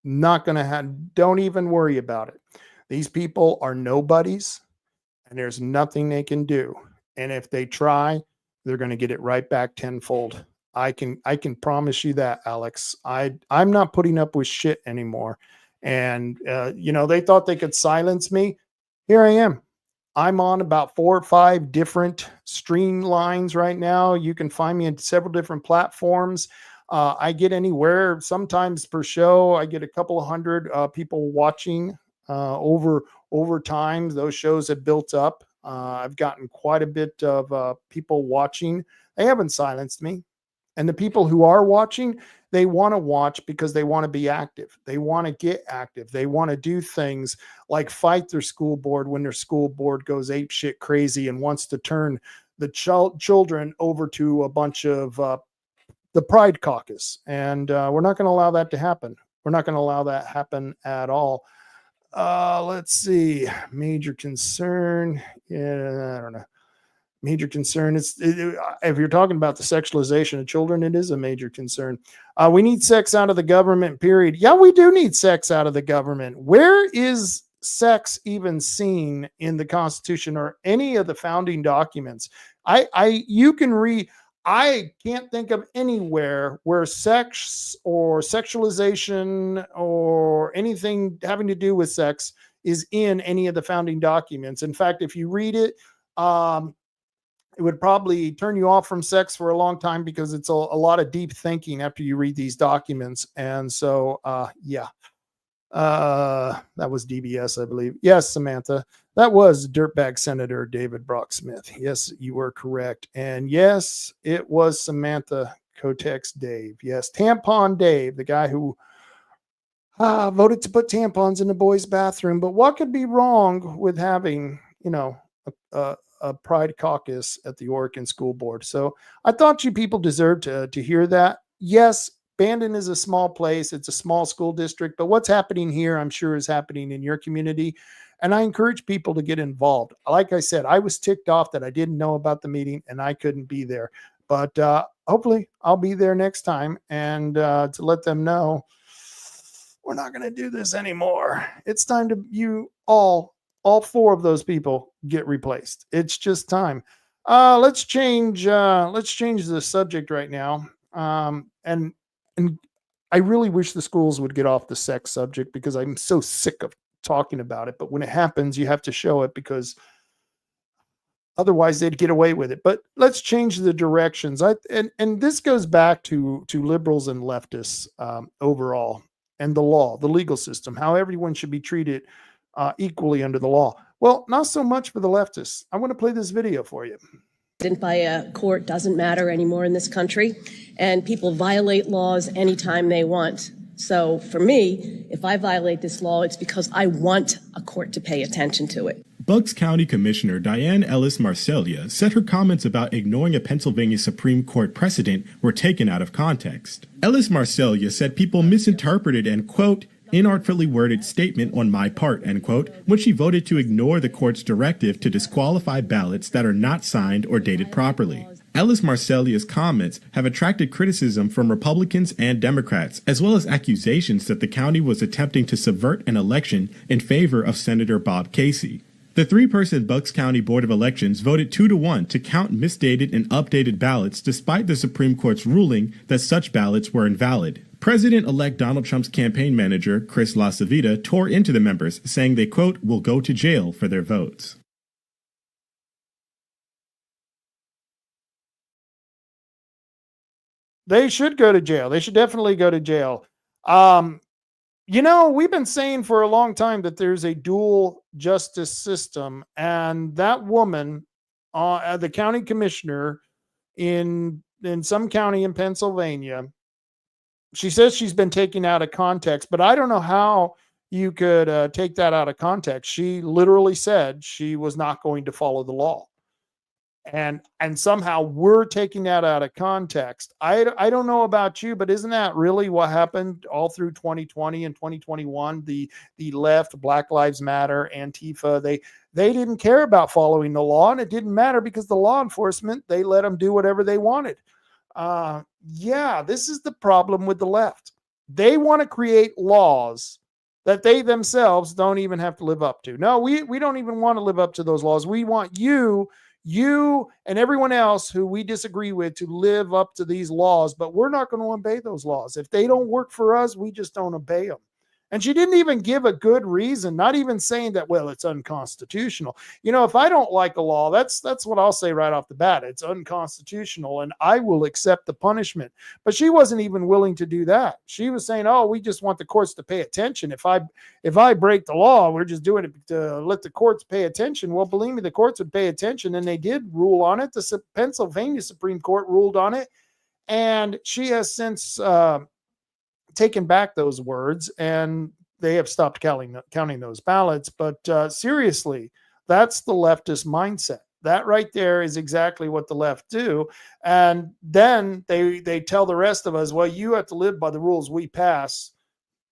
Not going to have, don't even worry about it. These people are nobodies and there's nothing they can do. And if they try, they're going to get it right back tenfold. I can promise you that, Alex. I'm not putting up with shit anymore. And, they thought they could silence me. Here I am. I'm on about 4 or 5 different stream lines right now. You can find me in several different platforms. I get anywhere, sometimes per show, I get a couple of hundred people watching over time. Those shows have built up. I've gotten quite a bit of people watching. They haven't silenced me. And the people who are watching, they want to watch because they want to be active. They want to get active. They want to do things like fight their school board when their school board goes apeshit crazy and wants to turn the children over to a bunch of the Pride Caucus. And we're not going to allow that to happen. We're not going to allow that happen at all. Let's see. Major concern. Yeah, I don't know. Major concern. If you're talking about the sexualization of children, it is a major concern. We need sex out of the government, period. Yeah, we do need sex out of the government. Where is sex even seen in the Constitution or any of the founding documents? You can read. I can't think of anywhere where sex or sexualization or anything having to do with sex is in any of the founding documents. In fact, if you read it, it would probably turn you off from sex for a long time because it's a lot of deep thinking after you read these documents. And so, that was DBS, I believe. Yes, Samantha, that was dirtbag Senator David Brock Smith. Yes, you were correct. And yes, it was Samantha Kotex Dave. Yes, Tampon Dave, the guy who voted to put tampons in the boys' bathroom. But what could be wrong with having, a Pride Caucus at the Oregon School Board? So I thought you people deserved to hear that. Yes, Bandon is a small place. It's a small school district, but what's happening here, I'm sure, is happening in your community. And I encourage people to get involved. Like I said, I was ticked off that I didn't know about the meeting and I couldn't be there. But hopefully I'll be there next time and to let them know we're not going to do this anymore. It's time to all 4 of those people get replaced. It's just time. Let's change the subject right now. And I really wish the schools would get off the sex subject because I'm so sick of talking about it. But when it happens, you have to show it because otherwise they'd get away with it. But let's change the directions. And this goes back to liberals and leftists overall, and the law, the legal system, how everyone should be treated equally under the law. Well, not so much for the leftists. I want to play this video for you. By a court doesn't matter anymore in this country, and people violate laws anytime they want. So for me, if I violate this law, it's because I want a court to pay attention to it. Bucks County Commissioner Diane Ellis Marcellia said her comments about ignoring a Pennsylvania Supreme Court precedent were taken out of context. Ellis Marcellia said people misinterpreted an, quote, inartfully worded statement on my part, end quote, when she voted to ignore the court's directive to disqualify ballots that are not signed or dated properly. Ellis Marcellia's comments have attracted criticism from Republicans and Democrats, as well as accusations that the county was attempting to subvert an election in favor of Senator Bob Casey. The 3-person Bucks County Board of Elections voted 2-1 to count misdated and updated ballots despite the Supreme Court's ruling that such ballots were invalid. President-elect Donald Trump's campaign manager, Chris LaCivita, tore into the members, saying they, quote, will go to jail for their votes. They should go to jail. They should definitely go to jail. We've been saying for a long time that there's a dual justice system, and that woman the county commissioner in some county in Pennsylvania. She says she's been taken out of context, but I don't know how you could take that out of context. She literally said she was not going to follow the law. And somehow we're taking that out of context. I don't know about you, but isn't that really what happened all through 2020 and 2021? The left, Black Lives Matter, Antifa, they didn't care about following the law, and it didn't matter because the law enforcement, they let them do whatever they wanted. Yeah, this is the problem with the left. They want to create laws that they themselves don't even have to live up to. No, we don't even want to live up to those laws. We want you and everyone else who we disagree with to live up to these laws, but we're not going to obey those laws. If they don't work for us, we just don't obey them. And she didn't even give a good reason, not even saying that, well, it's unconstitutional. You know, if I don't like a law, that's what I'll say right off the bat. It's unconstitutional and I will accept the punishment. But she wasn't even willing to do that. She was saying, oh, we just want the courts to pay attention. If I break the law, we're just doing it to let the courts pay attention. Well, believe me, the courts would pay attention, and they did rule on it. The Pennsylvania Supreme Court ruled on it. And she has since taken back those words, and they have stopped counting those ballots. But seriously, that's the leftist mindset. That right there is exactly what the left do. And then they tell the rest of us, well, you have to live by the rules we pass.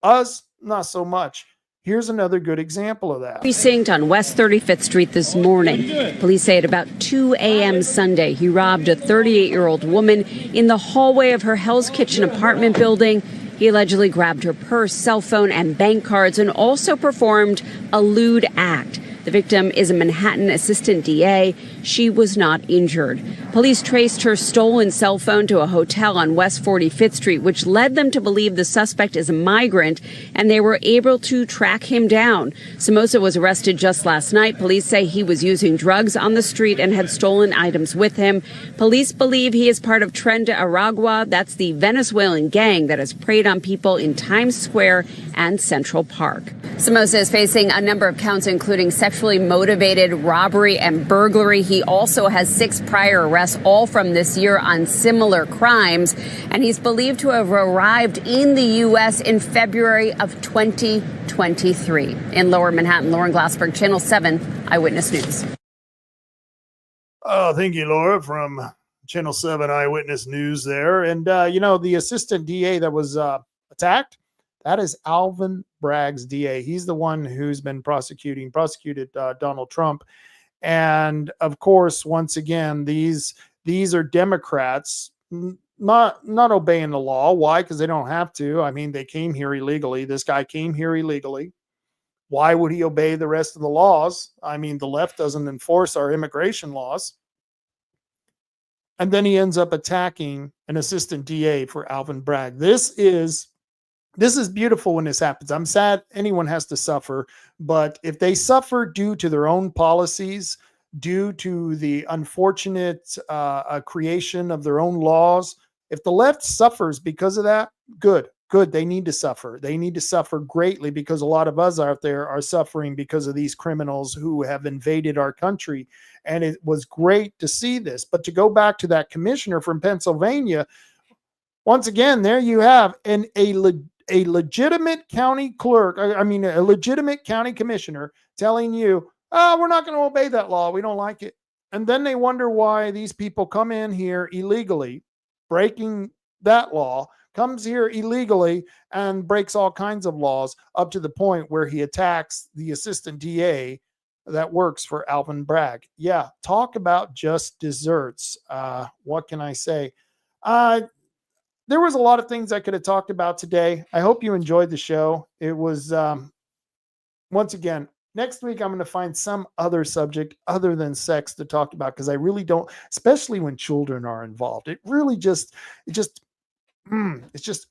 Us, not so much. Here's another good example of that. Precinct on West 35th Street this morning. Police say at about 2 a.m. Sunday, he robbed a 38-year-old woman in the hallway of her Hell's Kitchen apartment building. He allegedly grabbed her purse, cell phone, and bank cards, and also performed a lewd act. The victim is a Manhattan assistant DA. She was not injured. Police traced her stolen cell phone to a hotel on West 45th Street, which led them to believe the suspect is a migrant, and they were able to track him down. Somoza was arrested just last night. Police say he was using drugs on the street and had stolen items with him. Police believe he is part of Tren de Aragua. That's the Venezuelan gang that has preyed on people in Times Square and Central Park. Somoza is facing a number of counts, including sexually motivated robbery and burglary. He also has 6 prior arrests, all from this year on similar crimes. And he's believed to have arrived in the U.S. in February of 2023. In Lower Manhattan, Lauren Glassberg, Channel 7 Eyewitness News. Oh, thank you, Laura, from Channel 7 Eyewitness News there. And, the assistant DA that was attacked, that is Alvin Bragg's DA. He's the one who's been prosecuted Donald Trump. And of course, once again, these are Democrats not obeying the law. Why? Because they don't have to. I mean, they came here illegally. This guy came here illegally. Why would he obey the rest of the laws? I mean, the left doesn't enforce our immigration laws. And then he ends up attacking an assistant DA for Alvin Bragg. This is beautiful when this happens. I'm sad anyone has to suffer, but if they suffer due to their own policies, due to the unfortunate creation of their own laws, if the left suffers because of that, good. They need to suffer. They need to suffer greatly, because a lot of us out there are suffering because of these criminals who have invaded our country. And it was great to see this. But to go back to that commissioner from Pennsylvania, once again, there you have a legitimate county clerk, a legitimate county commissioner telling you, oh, we're not going to obey that law. We don't like it. And then they wonder why these people come in here illegally, breaking that law, comes here illegally and breaks all kinds of laws, up to the point where he attacks the assistant DA that works for Alvin Bragg. Yeah, talk about just desserts. What can I say? There was a lot of things I could have talked about today. I hope you enjoyed the show. It was, once again, next week I'm going to find some other subject other than sex to talk about, because I really don't, especially when children are involved. It really just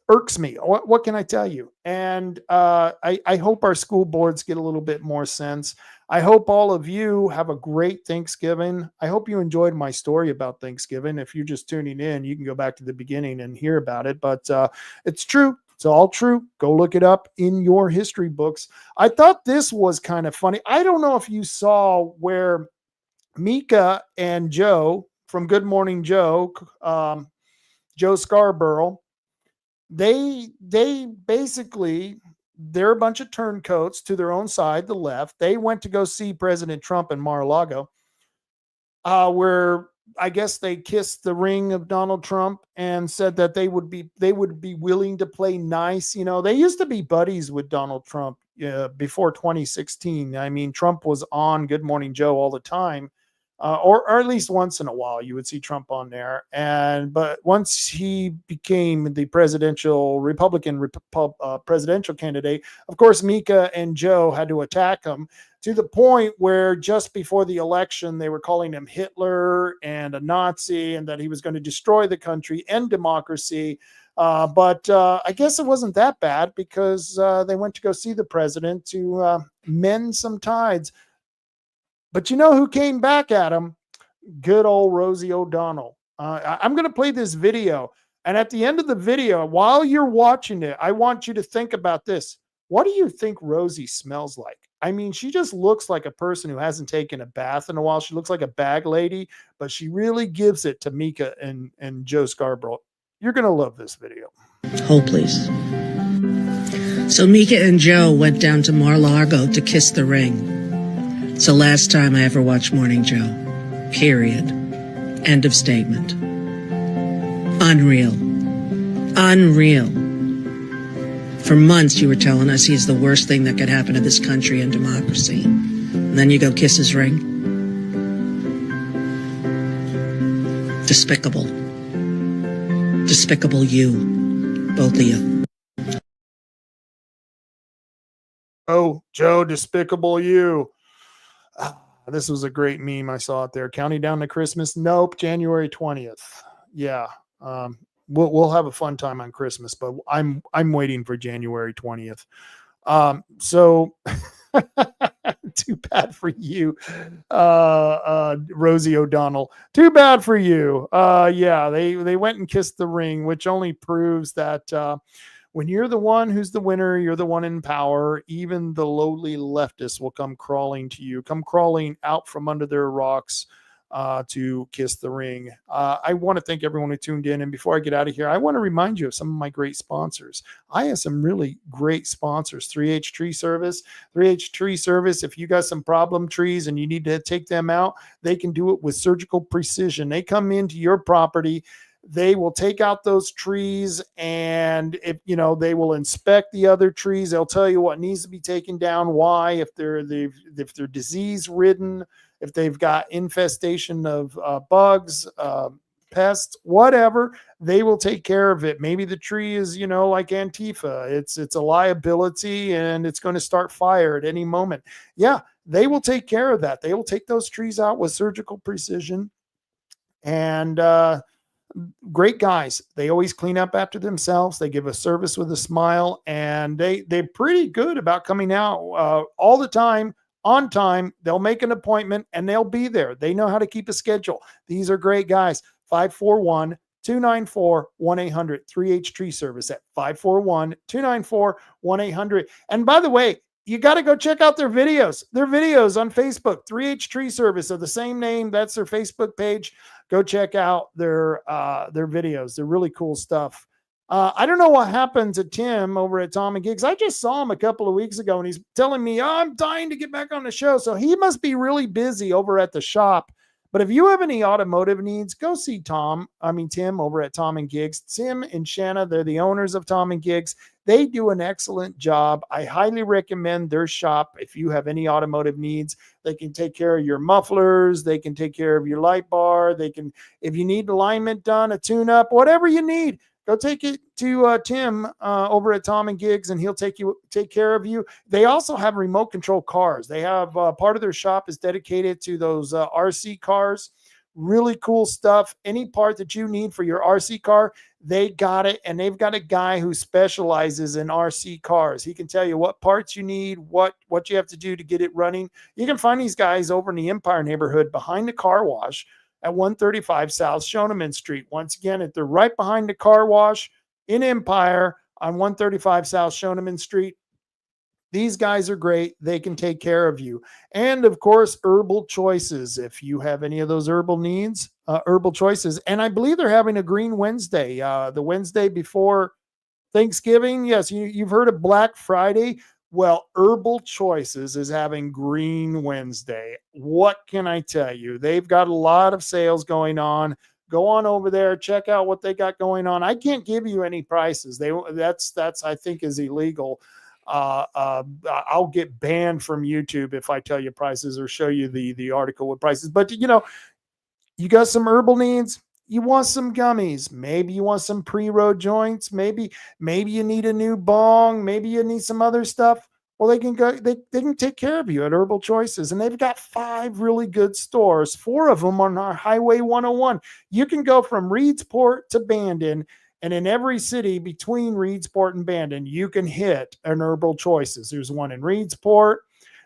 irks me. What can I tell you? And I hope our school boards get a little bit more sense. I hope all of you have a great Thanksgiving. I hope you enjoyed my story about Thanksgiving. If you're just tuning in, you can go back to the beginning and hear about it. But it's true. It's all true. Go look it up in your history books. I thought this was kind of funny. I don't know if you saw where Mika and Joe from Good Morning Joe, Joe Scarborough, they basically, they're a bunch of turncoats to their own side, the left. They went to go see President Trump in Mar-a-Lago, where I guess they kissed the ring of Donald Trump and said that they would be willing to play nice. You know, they used to be buddies with Donald Trump before 2016. I mean, Trump was on Good Morning Joe all the time. Or at least once in a while you would see Trump on there. But once he became the Republican presidential candidate, of course, Mika and Joe had to attack him, to the point where just before the election, they were calling him Hitler and a Nazi, and that he was going to destroy the country and democracy. But I guess it wasn't that bad, because they went to go see the president to mend some tides. But you know who came back at him? Good old Rosie O'Donnell. I'm going to play this video. And at the end of the video, while you're watching it, I want you to think about this. What do you think Rosie smells like? I mean, she just looks like a person who hasn't taken a bath in a while. She looks like a bag lady, but she really gives it to Mika and Joe Scarborough. You're going to love this video. Hold, please. So Mika and Joe went down to Mar-a-Lago to kiss the ring. It's the last time I ever watched Morning Joe. Period. End of statement. Unreal. Unreal. For months you were telling us he's the worst thing that could happen to this country and democracy. And then you go kiss his ring? Despicable. Despicable you. Both of you. Oh, Joe, despicable you. This was a great meme. I saw it there. Counting down to Christmas. Nope. January 20th. Yeah. We'll have a fun time on Christmas, but I'm waiting for January 20th. So too bad for you, Rosie O'Donnell. Too bad for you. Yeah, they went and kissed the ring, which only proves that when you're the one who's the winner, you're the one in power, even the lowly leftists will come crawling to you, come crawling out from under their rocks to kiss the ring. I want to thank everyone who tuned in. And before I get out of here, I want to remind you of some of my great sponsors. I have some really great sponsors. 3H Tree Service. 3H Tree Service, if you got some problem trees and you need to take them out, they can do it with surgical precision. They come into your property. They will take out those trees, and they will inspect the other trees. They'll tell you what needs to be taken down, why, if they're disease ridden, if they've got infestation of bugs, pests, whatever, they will take care of it. Maybe the tree is, like Antifa. It's a liability and it's going to start fire at any moment. Yeah, they will take care of that. They will take those trees out with surgical precision. And great guys. They always clean up after themselves. They give a service with a smile, and they're pretty good about coming out all the time, on time. They'll make an appointment and they'll be there. They know how to keep a schedule. These are great guys. 541-294-1800. 3H Tree Service at 541-294-1800. And by the way, you got to go check out their videos. Their videos on Facebook, 3H Tree Service, of the same name. That's their Facebook page. Go check out their videos. They're really cool stuff. I don't know what happened to Tim over at Tom and Gigs. I just saw him a couple of weeks ago, and he's telling me, I'm dying to get back on the show. So he must be really busy over at the shop. But if you have any automotive needs, go see Tim over at Tom and Gigs. Tim and Shanna, they're the owners of Tom and Gigs. They do an excellent job. I highly recommend their shop. If you have any automotive needs, they can take care of your mufflers. They can take care of your light bar. If you need alignment done, a tune-up, whatever you need, go take it to Tim over at Tom and Gigs, and he'll take care of you. They also have remote control cars. They have part of their shop is dedicated to those RC cars. Really cool stuff. Any part that you need for your RC car, they got it. And they've got a guy who specializes in RC cars. He can tell you what parts you need, what you have to do to get it running. You can find these guys over in the Empire neighborhood behind the car wash at 135 South Shoneman Street. Once again, they're right behind the car wash in Empire on 135 South Shoneman Street. These guys are great. They can take care of you. And of course, Herbal Choices. If you have any of those herbal needs, Herbal Choices. And I believe they're having a Green Wednesday, the Wednesday before Thanksgiving. Yes, you've heard of Black Friday. Well, Herbal Choices is having Green Wednesday. What can I tell you? They've got a lot of sales going on. Go on over there, check out what they got going on. I can't give you any prices. That's I think is illegal. I'll get banned from YouTube if I tell you prices or show you the article with prices. But you got some herbal needs. You want some gummies. Maybe you want some pre-roll joints. Maybe you need a new bong. Maybe you need some other stuff. Well, they can take care of you at Herbal Choices. And they've got 5 really good stores, 4 of them on our Highway 101. You can go from Reedsport to Bandon, and in every city between Reedsport and Bandon, you can hit an Herbal Choices. There's one in Reedsport.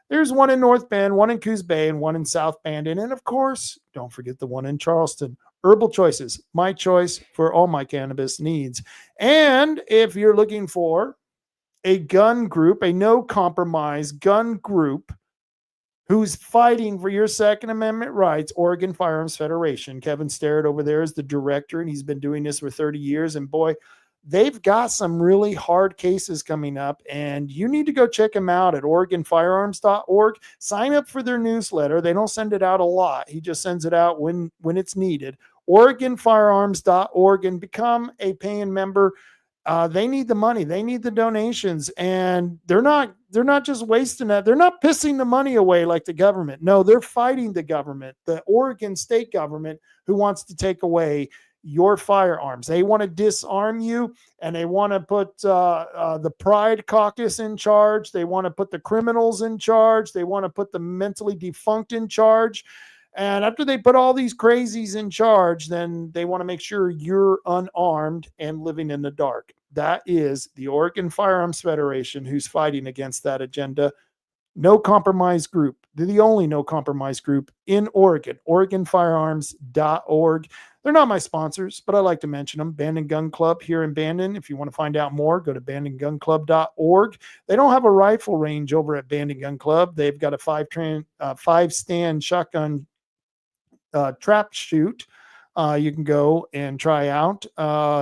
There's one in North Bend, one in Coos Bay, and one in South Bandon. And of course, don't forget the one in Charleston. Herbal Choices, my choice for all my cannabis needs. And if you're looking for a gun group, a no compromise gun group who's fighting for your Second Amendment rights, Oregon Firearms Federation. Kevin Starrett over there is the director, and he's been doing this for 30 years. And boy, they've got some really hard cases coming up, and you need to go check them out at OregonFirearms.org. Sign up for their newsletter. They don't send it out a lot. He just sends it out when it's needed. OregonFirearms.org, and become a paying member. They need the money. They need the donations, and they're not just wasting that. They're not pissing the money away like the government. No, they're fighting the government, the Oregon state government, who wants to take away your firearms. They want to disarm you, and they want to put the Pride Caucus in charge. They want to put the criminals in charge. They want to put the mentally defunct in charge. And after they put all these crazies in charge, then they want to make sure you're unarmed and living in the dark. That is the Oregon Firearms Federation who's fighting against that agenda. No compromise group. They're the only no compromise group in Oregon. OregonFirearms.org. They're not my sponsors, but I like to mention them. Bandon Gun Club here in Bandon. If you want to find out more, go to bandongunclub.org. They don't have a rifle range over at Bandon Gun Club. They've got a 5-stand shotgun trap shoot. You can go and try out.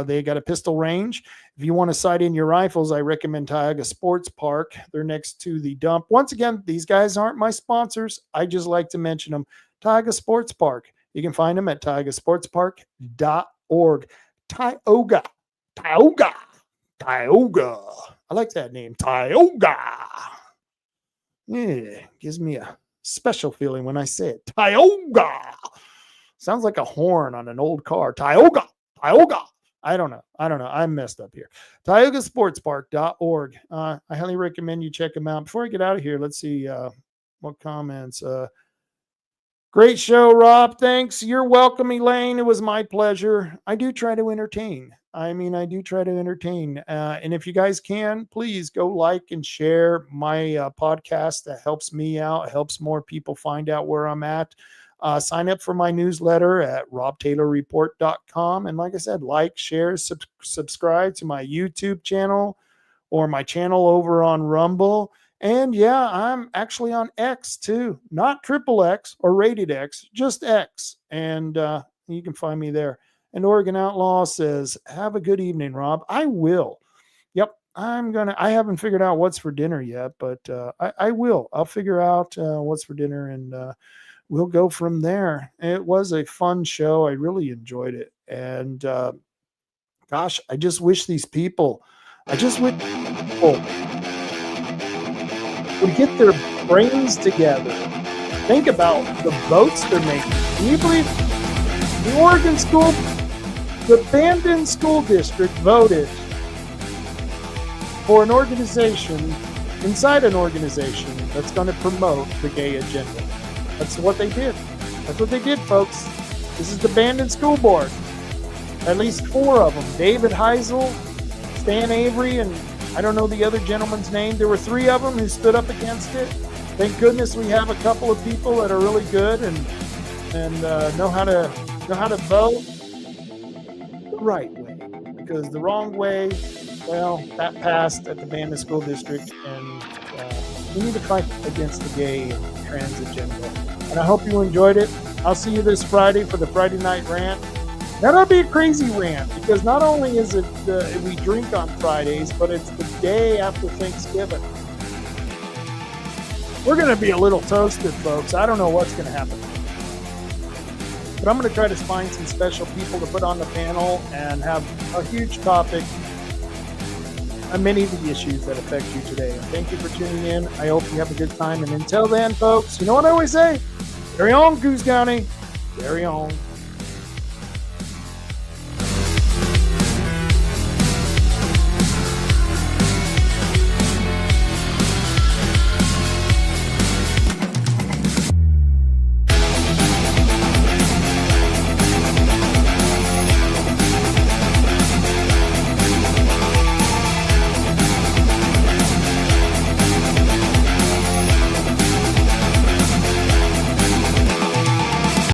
They got a pistol range. If you want to sight in your rifles, I recommend Tioga Sports Park. They're next to the dump. Once again, these guys aren't my sponsors. I just like to mention them. Tioga Sports Park. You can find them at TiogaSportsPark.org. Tioga. I like that name. Tioga. Yeah, gives me a special feeling when I say it. Tioga. Sounds like a horn on an old car. Tioga. I don't know. I'm messed up here. TiogaSportsPark.org. I highly recommend you check them out. Before I get out of here, let's see what comments. Great show, Rob. Thanks. You're welcome, Elaine. It was my pleasure. I do try to entertain. And if you guys can, please go like and share my podcast. That helps me out. It helps more people find out where I'm at. Sign up for my newsletter at robtaylorreport.com. And like I said, like, share, subscribe to my YouTube channel or my channel over on Rumble. And yeah, I'm actually on X too, not XXX or Rated X, just X. And you can find me there. And Oregon Outlaw says, have a good evening, Rob. I will. Yep. I haven't figured out what's for dinner yet, but I will. I'll figure out what's for dinner, and we'll go from there. It was a fun show. I really enjoyed it. And gosh, I just wish people would get their brains together. Think about the votes they're making. Can you believe the Bandon School District voted for an organization, inside an organization, that's going to promote the gay agenda. That's what they did. That's what they did, folks. This is the Bandon School Board. At least 4 of them. David Heisel, Stan Avery, and I don't know the other gentleman's name. There were 3 of them who stood up against it. Thank goodness we have a couple of people that are really good and know how to vote the right way. Because the wrong way well, that passed at the Bandon School District, and we need to fight against the gay and trans agenda. And I hope you enjoyed it. I'll see you this Friday for the Friday night rant. That'll be a crazy rant, because not only is it we drink on Fridays, but it's the day after Thanksgiving. We're going to be a little toasted, folks. I don't know what's going to happen. But I'm going to try to find some special people to put on the panel and have a huge topic on many of the issues that affect you today. And thank you for tuning in. I hope you have a good time. And until then, folks, you know what I always say? Carry on, Goose County. Carry on.